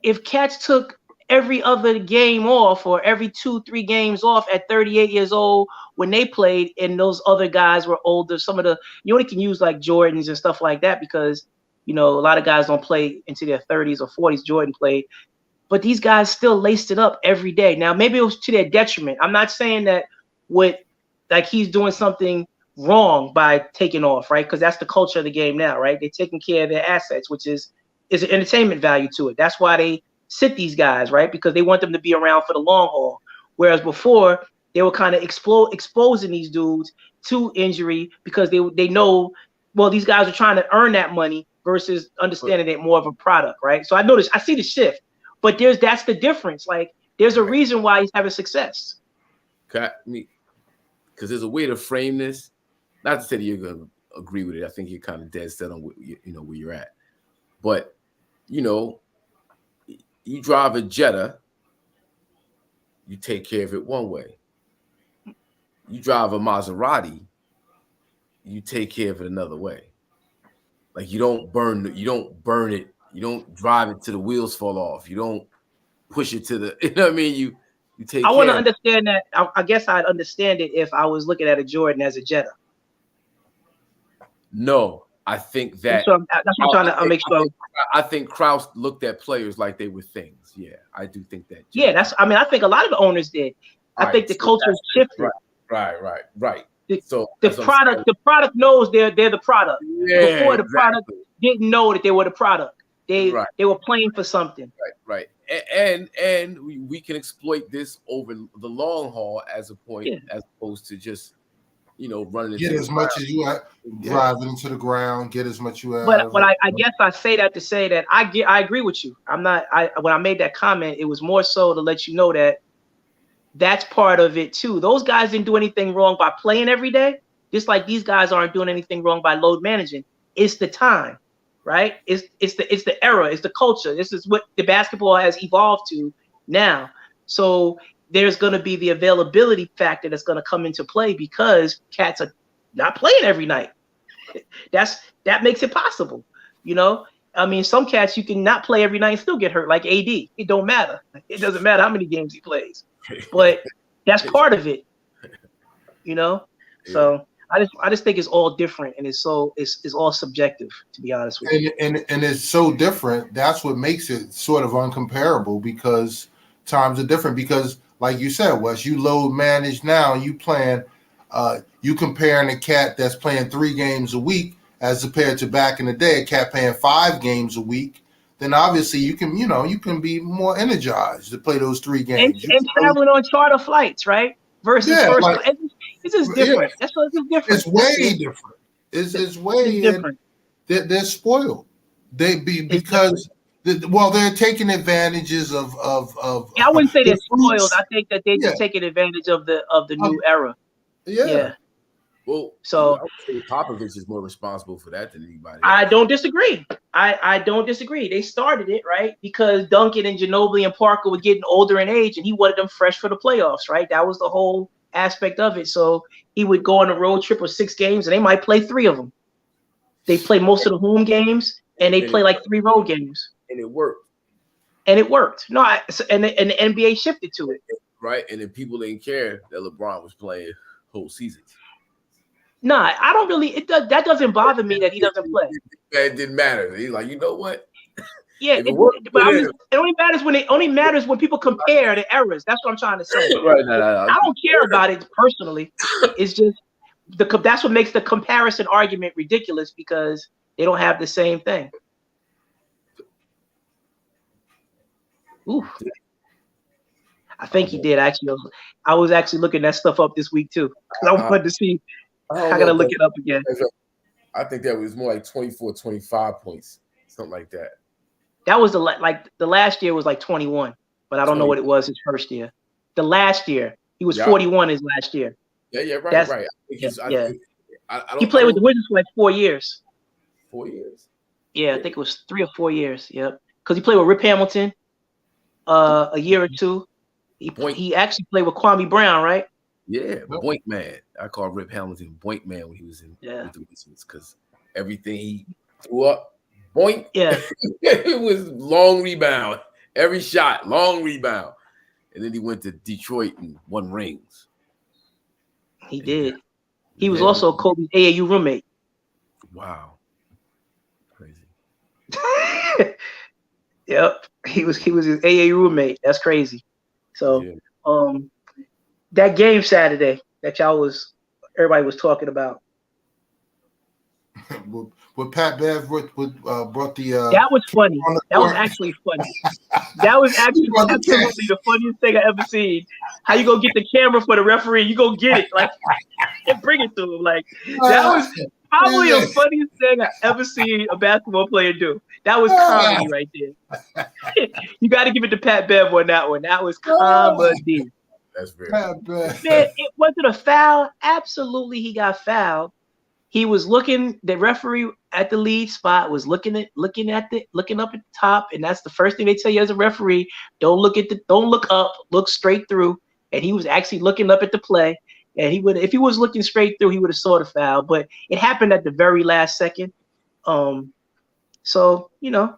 S11: if cats took every other game off or every 2-3 games off at 38 years old when they played and those other guys were older, some of the, you only can use like Jordans and stuff like that because, you know, a lot of guys don't play into their 30s or 40s. Jordan played, but these guys still laced it up every day. Now, maybe it was to their detriment. I'm not saying that like he's doing something wrong by taking off, right? Because that's the culture of the game now, right? They're taking care of their assets, which is an entertainment value to it. That's why they sit these guys, right? Because they want them to be around for the long haul. Whereas before, they were kind of exposing these dudes to injury because they know, well, these guys are trying to earn that money versus understanding it more of a product, right? So I see the shift, but that's the difference. Like, there's a reason why he's having success.
S9: Because there's a way to frame this. Not to say that you're going to agree with it. I think you're kind of dead set on where you're at. But, you know, you drive a Jetta, you take care of it one way. You drive a Maserati, you take care of it another way. Like you don't burn it, you don't drive it till the wheels fall off. You don't push it to the, you know what I mean? You take
S11: I want to understand that. I guess I'd understand it if I was looking at a Jordan as a Jetta.
S9: No, I think that
S11: that's what I'm trying to make sure.
S9: I think Krause looked at players like they were things. Yeah, I do think that.
S11: Yeah, I think a lot of the owners did. I think the culture shifted.
S9: Right.
S11: So the product knows they're the product.
S9: Yeah,
S11: before the product didn't know that they were the product. They were playing for something.
S9: Right. And we can exploit this over the long haul as opposed to just, you know, running
S2: get as much as you have, driving into the ground, get as much you have.
S11: But I guess I say that to say that I agree with you. When I made that comment, it was more so to let you know that that's part of it too. Those guys didn't do anything wrong by playing every day, just like these guys aren't doing anything wrong by load managing. It's the time, right? It's the era, it's the culture. This is what the basketball has evolved to now. So there's going to be the availability factor that's going to come into play because cats are not playing every night. That makes it possible, you know. I mean, some cats you can not play every night and still get hurt, like AD. It don't matter. It doesn't matter how many games he plays, but that's part of it, you know. Yeah. So I just think it's all different, and it's all subjective, to be honest with you.
S2: And it's so different. That's what makes it sort of uncomparable because times are different. Because, like you said, Wes, you load manage now, you playing. You comparing a cat that's playing 3 games a week as compared to back in the day, a cat playing 5 games a week, then obviously you can be more energized to play those 3 games.
S11: And traveling on charter flights, right? Versus first. It's just different. That's what it's different.
S2: It's way different. It's way different. They're spoiled. Because they're taking advantages of.
S11: I wouldn't say they're spoiled. I think that they're just taking advantage of the new era.
S2: Yeah.
S9: Well,
S11: so
S9: I would say Popovich is more responsible for that than anybody else.
S11: I don't disagree. I don't disagree. They started it, right? Because Duncan and Ginobili and Parker were getting older in age, and he wanted them fresh for the playoffs, right? That was the whole aspect of it. So he would go on a road trip of 6 games, and they might play 3 of them. They play most of the home games, and they play like 3 road games.
S9: And it worked.
S11: No, and the NBA shifted to it.
S9: Right, and then people didn't care that LeBron was playing whole seasons.
S11: Nah, I don't really. That doesn't bother me that he doesn't play.
S9: It didn't matter. He's like, you know what?
S11: Yeah, it only matters when people compare the eras. That's what I'm trying to say.
S9: Right. No.
S11: I don't care about it personally. It's just that's what makes the comparison argument ridiculous because they don't have the same thing. Ooh. I think he did actually. I was actually looking that stuff up this week too. I wanted to see. I gotta look it up again.
S9: I think that was more like 24, 25 points, something like that.
S11: That was the last year was like 21, but I don't know what it was his first year. The last year he was 41 his last year.
S9: Yeah, right.
S11: He played with the Wizards for like 4 years.
S9: 4 years.
S11: Yeah, I think it was 3 or 4 years. Yep, because he played with Rip Hamilton a year or 2. He actually played with Kwame Brown, right?
S9: Yeah, Boink Man. I call Rip Hamilton Boink Man when he was with the Wizards because everything he threw up, boink.
S11: Yeah,
S9: it was long rebound. Every shot, long rebound. And then he went to Detroit and won rings.
S11: He did. He was also Kobe's AAU roommate.
S9: Wow. Crazy.
S11: Yep. He was his AAU roommate. That's crazy. So that game Saturday that everybody was talking about.
S2: What Pat Bev brought the
S11: that was funny. That was actually funny. That was actually absolutely the funniest thing I ever seen. How you gonna get the camera for the referee? You gonna get it and bring it to him. That was probably the funniest thing I ever seen a basketball player do. That was comedy right there. You got to give it to Pat Bev on that one. That was comedy.
S9: That's very
S2: Pat Bev.
S11: Man, it wasn't a foul. Absolutely, he got fouled. He was looking. The referee at the lead spot was looking up at the top, and that's the first thing they tell you as a referee. Don't look up. Look straight through. And he was actually looking up at the play. And if he was looking straight through, he would have saw the foul. But it happened at the very last second. So we were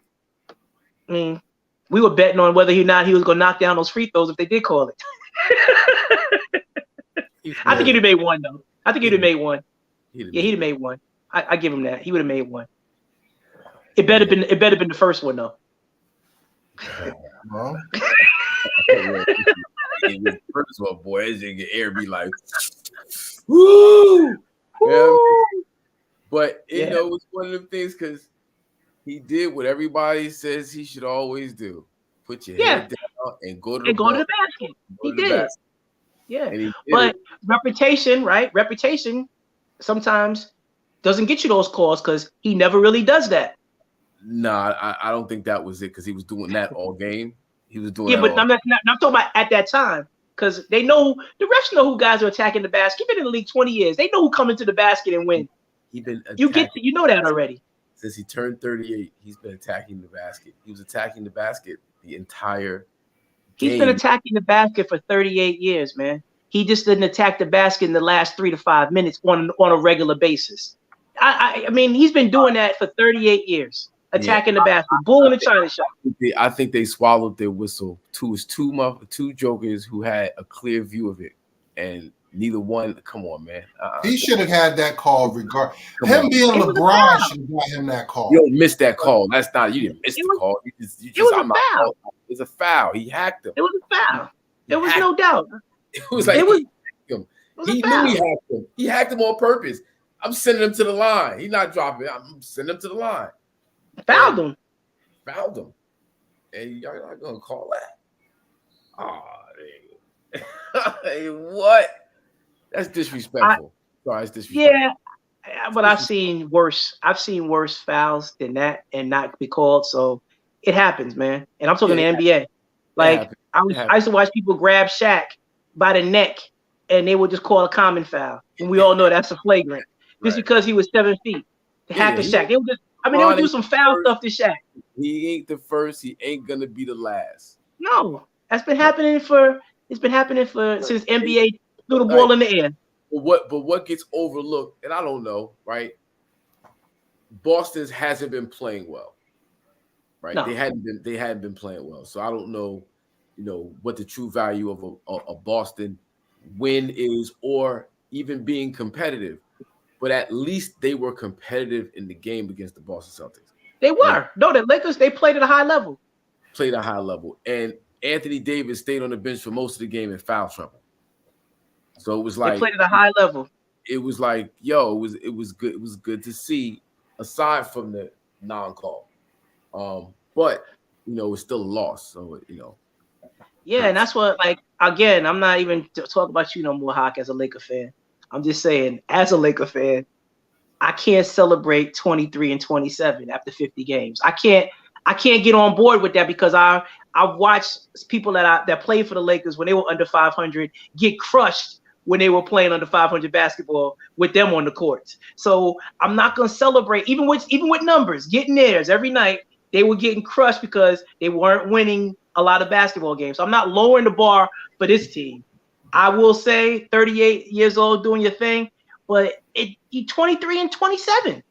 S11: betting on whether or not he was going to knock down those free throws if they did call it. I think he'd have made one though. I think he'd have made one. He'd have made one. I give him that. He would have made one. It better have been the first one though.
S2: Well.
S9: First of all, boy, as you get air be like, woo! But you know, it's one of them things because he did what everybody says he should always do: put your head down and go to the
S11: basket. He did. Yeah, but reputation, right? Reputation sometimes doesn't get you those calls because he never really does that.
S9: Nah, I don't think that was it because he was doing that all game. He was doing
S11: but I'm talking about at that time because they know the refs know who guys are attacking the basket. He's been in the league 20 years. They know who come into the basket and win. You know that already.
S9: Since he turned 38, he's been attacking the basket. He was attacking the basket the entire game.
S11: He's been attacking the basket for 38 years, man. He just didn't attack the basket in the last 3 to 5 minutes on a regular basis. I mean, he's been doing that for 38 years. Attacking the basket, bull in the China shop.
S9: I think they swallowed their whistle. Two jokers who had a clear view of it, and neither one. Come on, man.
S2: He should have had that call. Him being LeBron should have got him that call.
S9: You don't miss that call. That's not. You didn't miss the call.
S11: It was a foul.
S9: It's a foul. He hacked him.
S11: It was a foul. There was no doubt.
S9: It was like he hacked him. He knew he hacked him. He hacked him on purpose. I'm sending him to the line. He's not dropping. I'm sending him to the line.
S11: Fouled him.
S9: And y'all not gonna call that? Oh, hey, what? That's disrespectful. Sorry, it's disrespectful.
S11: Yeah, but I've seen worse. I've seen worse fouls than that and not be called. So it happens, man. And I'm talking the NBA. Like I used to watch people grab Shaq by the neck and they would just call a common foul. And we all know that's a flagrant. Just because he was 7 feet. To hack a Shaq. They would just they would do some foul stuff to Shaq.
S9: He ain't the first. He ain't gonna be the last.
S11: No, that's been happening since NBA threw the ball in the air.
S9: But what gets overlooked, and I don't know, right? Boston hasn't been playing well, right?
S11: No.
S9: They hadn't been playing well. So I don't know, what the true value of a Boston win is, or even being competitive. But at least they were competitive in the game against the Boston Celtics.
S11: They were. No, the Lakers, they played at a high level.
S9: And Anthony Davis stayed on the bench for most of the game in foul trouble. So it was like
S11: they played at a high level.
S9: It was like, it was good. It was good to see, aside from the non-call. But it's still a loss. So
S11: Yeah, and that's what, again, I'm not even talking about you no more, Hawk, as a Laker fan. I'm just saying, as a Laker fan, I can't celebrate 23 and 27 after 50 games. I can't get on board with that because I've watched people that played for the Lakers when they were under 500 get crushed when they were playing under 500 basketball with them on the courts. So I'm not gonna celebrate even with numbers getting theirs every night. They were getting crushed because they weren't winning a lot of basketball games. So I'm not lowering the bar for this team. I will say 38 years old doing your thing, but you 23 and 27.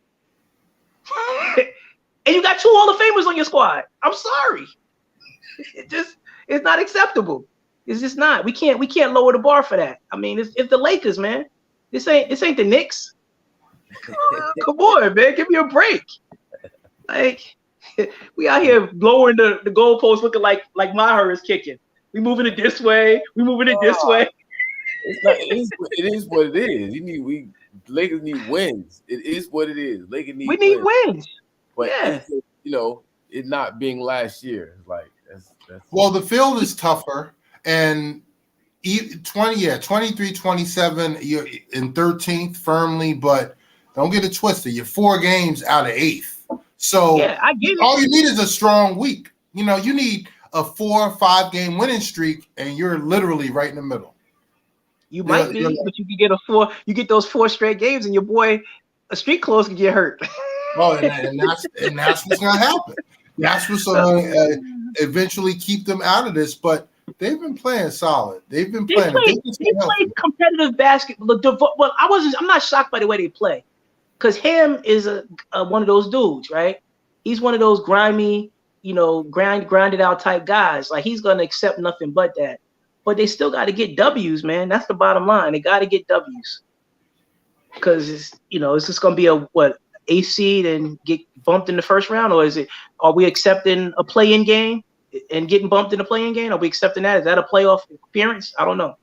S11: And you got 2 Hall of Famers on your squad. I'm sorry. It's not acceptable. It's just not. We can't lower the bar for that. I mean, it's the Lakers, man. This ain't the Knicks. Come on, man. Give me a break. Like, we out here lowering the goalposts, looking like Maher is kicking. We moving it this way. We moving it this way.
S9: It is what it is. Lakers need wins. It is what it is. Lakers need.
S11: We need wins.
S9: But
S11: yeah,
S9: it not being last year, like that's.
S2: Well, the field is tougher, and 23, 27, you're in 13th firmly, but don't get it twisted. You're 4 games out of 8th. So
S11: I get it.
S2: All you need is a strong week. You need a 4 or 5 game winning streak, and you're literally right in the middle.
S11: You might be, but you can get you get those 4 straight games, and your boy, a street clothes can get hurt.
S2: Oh, and that's what's gonna happen. That's what's gonna eventually keep them out of this. But they've been playing solid. They've been playing.
S11: They played competitive basketball. Well, I'm not shocked by the way they play, because Ham is one of those dudes, right? He's one of those grimy, grinded out type guys. Like, he's gonna accept nothing but that. But they still got to get W's, man. That's the bottom line. They got to get W's, because it's just gonna be a A seed and get bumped in the first round, or are we accepting a play-in game and getting bumped in the play-in game? Are we accepting that? Is that a playoff appearance? I don't know,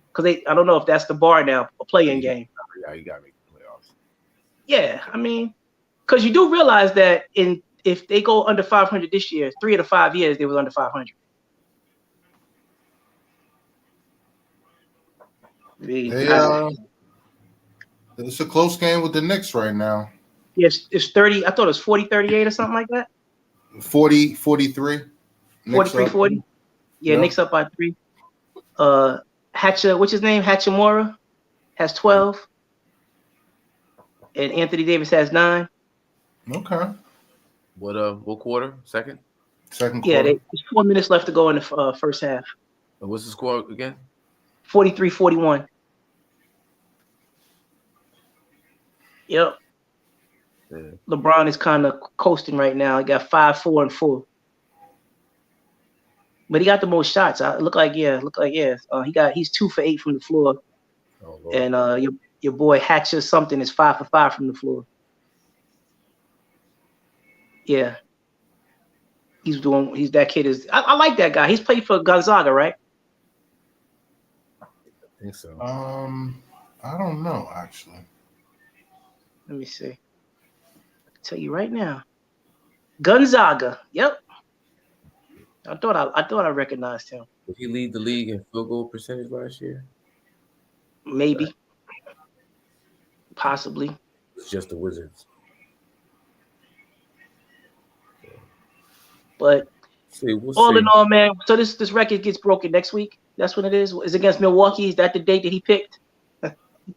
S11: because I don't know if that's the bar now, a play-in game.
S9: Yeah, you gotta make the playoffs.
S11: Yeah, I mean, because you do realize that if they go under 500 this year, 3 of the 5 years they was under 500.
S2: It's a close game with the Knicks right now.
S11: Yes, it's 30. I thought it was 40-38 or something like that.
S2: 40-43.
S11: 43-40. Yeah, Knicks up by 3. what's his name? Hachimura has 12. And Anthony Davis has 9.
S2: Okay.
S9: What quarter? Second
S2: quarter.
S11: Yeah, there's 4 minutes left to go in the first half.
S9: And what's the score again?
S11: 43-41. Yep. Yeah. LeBron is kind of coasting right now. He got 5, 4, and 4. But he got the most shots. Look like he's 2 for 8 from the floor.
S9: Oh, Lord.
S11: And your boy Hatcher something is 5 for 5 from the floor. Yeah. I like that guy. He's played for Gonzaga, right?
S9: I think so.
S2: I don't know actually.
S11: Let me see. I'll tell you right now. Gonzaga. Yep. I thought I recognized him.
S9: Did he lead the league in field goal percentage last year?
S11: Maybe. Possibly.
S9: It's just the Wizards.
S11: But
S9: we'll
S11: all
S9: see.
S11: in all, man, so this record gets broken next week. That's when it is. Is it against Milwaukee? Is that the date that he picked?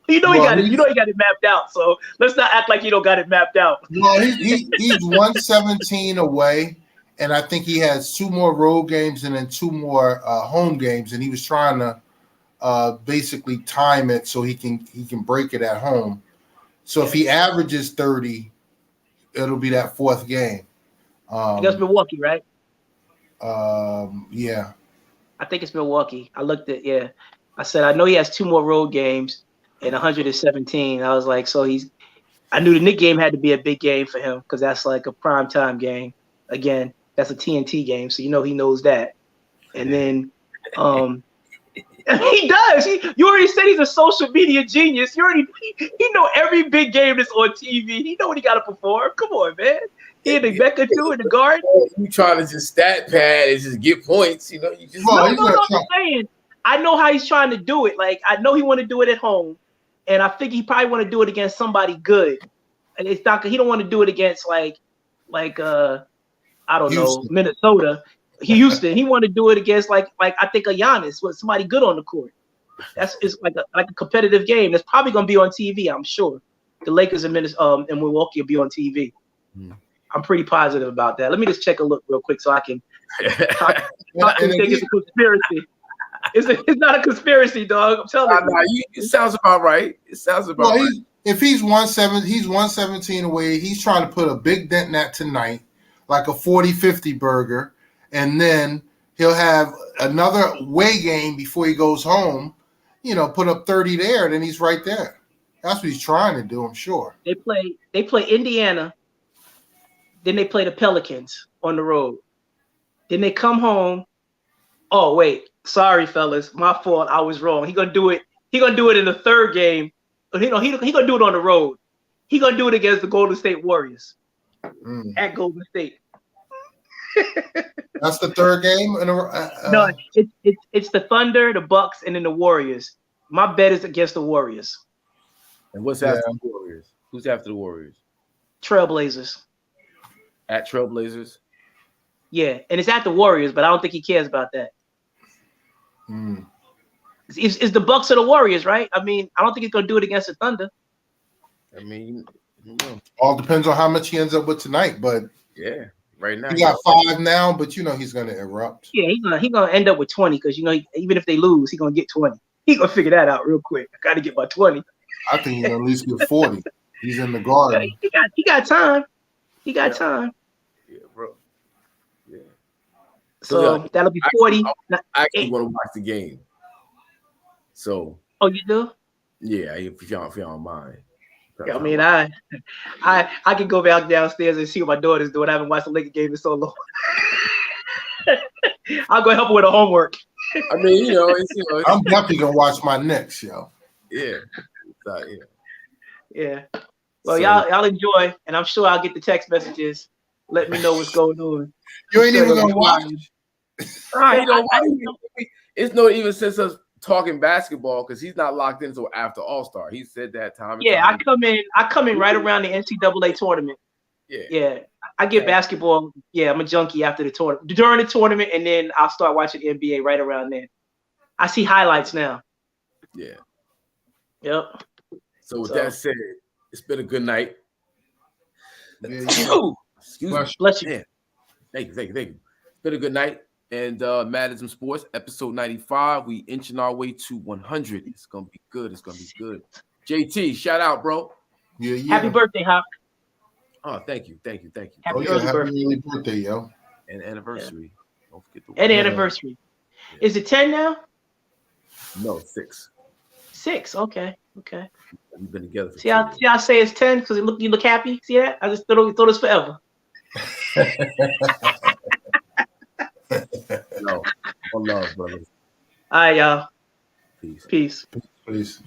S11: He got it mapped out. So let's not act like he don't got it mapped out.
S2: Well, he's 117 away, and I think he has 2 more road games and then 2 more home games, and he was trying to basically time it so he can break it at home. So if he averages 30, it'll be that 4th game.
S11: That's Milwaukee, right?
S2: Yeah.
S11: I think it's Milwaukee. I looked at I said I know he has 2 more road games and 117. I was like, I knew the Knicks game had to be a big game for him because that's like a primetime game. Again, that's a TNT game, so he knows that. And then he does. You already said he's a social media genius. He know every big game that's on TV. He know what he got to perform. Come on, man. He in the Mecca too, in the guard.
S9: You trying to just stat pad and just get points, you just.
S11: No, I'm saying. I know how he's trying to do it. Like, I know he want to do it at home, and I think he probably want to do it against somebody good. And it's not. He don't want to do it against like I don't know, Minnesota, Houston. He want to do it against like I think a Giannis with somebody good on the court. It's like a competitive game. That's probably gonna be on TV. I'm sure the Lakers and Milwaukee will be on TV. I'm pretty positive about that. Let me just check a look real quick so I can think it's a conspiracy. It's not a conspiracy, dog. I'm telling you.
S9: It sounds about right. Right.
S2: If he's 117 away. He's trying to put a big dent in that tonight, like a 40-50 burger, and then he'll have another away game before he goes home. Put up 30 there, and then he's right there. That's what he's trying to do, I'm sure.
S11: They play Indiana, then they play the Pelicans on the road. Then they come home. Oh, wait. Sorry, fellas. My fault. I was wrong. He gonna do it. He gonna do it in the third game. He gonna do it on the road. He gonna do it against the Golden State Warriors at Golden State.
S2: That's the third game.
S11: No, it's the Thunder, the Bucks, and then the Warriors. My bet is against the Warriors.
S9: And what's after the Warriors? Who's after the Warriors?
S11: Trailblazers.
S9: At Trailblazers?
S11: Yeah, and it's at the Warriors, but I don't think he cares about that. It's the Bucks or the Warriors, right? I mean, I don't think he's gonna do it against the Thunder.
S9: I mean,
S2: all depends on how much he ends up with tonight. But
S9: yeah, right now
S2: he got 5 now, but he's gonna erupt.
S11: Yeah, he's gonna end up with 20 because even if they lose, he's gonna get 20. He's gonna figure that out real quick. I gotta get my 20.
S2: I think he's gonna at least get 40. He's in the garden.
S11: Yeah, he got time. He got time.
S9: Yeah, bro. Yeah.
S11: So that'll be 40.
S9: I actually want to watch the game. So.
S11: Oh, you do?
S9: Yeah, if y'all don't mind.
S11: Yeah, I mean, I can go back downstairs and see what my daughter's doing. I haven't watched the Lakers game in so long. I'll go help her with her homework.
S2: I mean, I'm definitely gonna watch my Knicks, yo.
S9: Yeah.
S11: Yeah. Well, y'all enjoy, and I'm sure I'll get the text messages. Let me know what's going on.
S2: You ain't even gonna watch.
S9: It's no even sense of talking basketball because he's not locked in until after All-Star. He said that time.
S11: Yeah, I come in right around the NCAA tournament. Yeah. I get basketball. Yeah, I'm a junkie after the tournament. During the tournament, and then I'll start watching NBA right around then. I see highlights now.
S9: Yeah.
S11: Yep.
S9: So with that said, it's been a good night.
S2: Yeah,
S9: Excuse me.
S11: Bless you.
S9: Man. Thank you. It's been a good night. And IZM Sports, episode 95. We inching our way to 100. It's gonna be good. JT, shout out, bro.
S2: Yeah.
S11: Happy birthday, Hop.
S9: Oh, thank you.
S11: Happy
S2: happy early birthday, yo.
S9: And anniversary.
S11: Yeah.
S9: Don't forget the
S11: and anniversary. Yeah. Is it 10 now?
S9: No, 6.
S11: 6. Okay.
S9: We've been together.
S11: See, I say it's 10 because you look happy. See that? I just thought it's forever.
S9: No, one love, brothers.
S11: All right, y'all.
S9: Peace.
S11: Peace.
S2: Peace.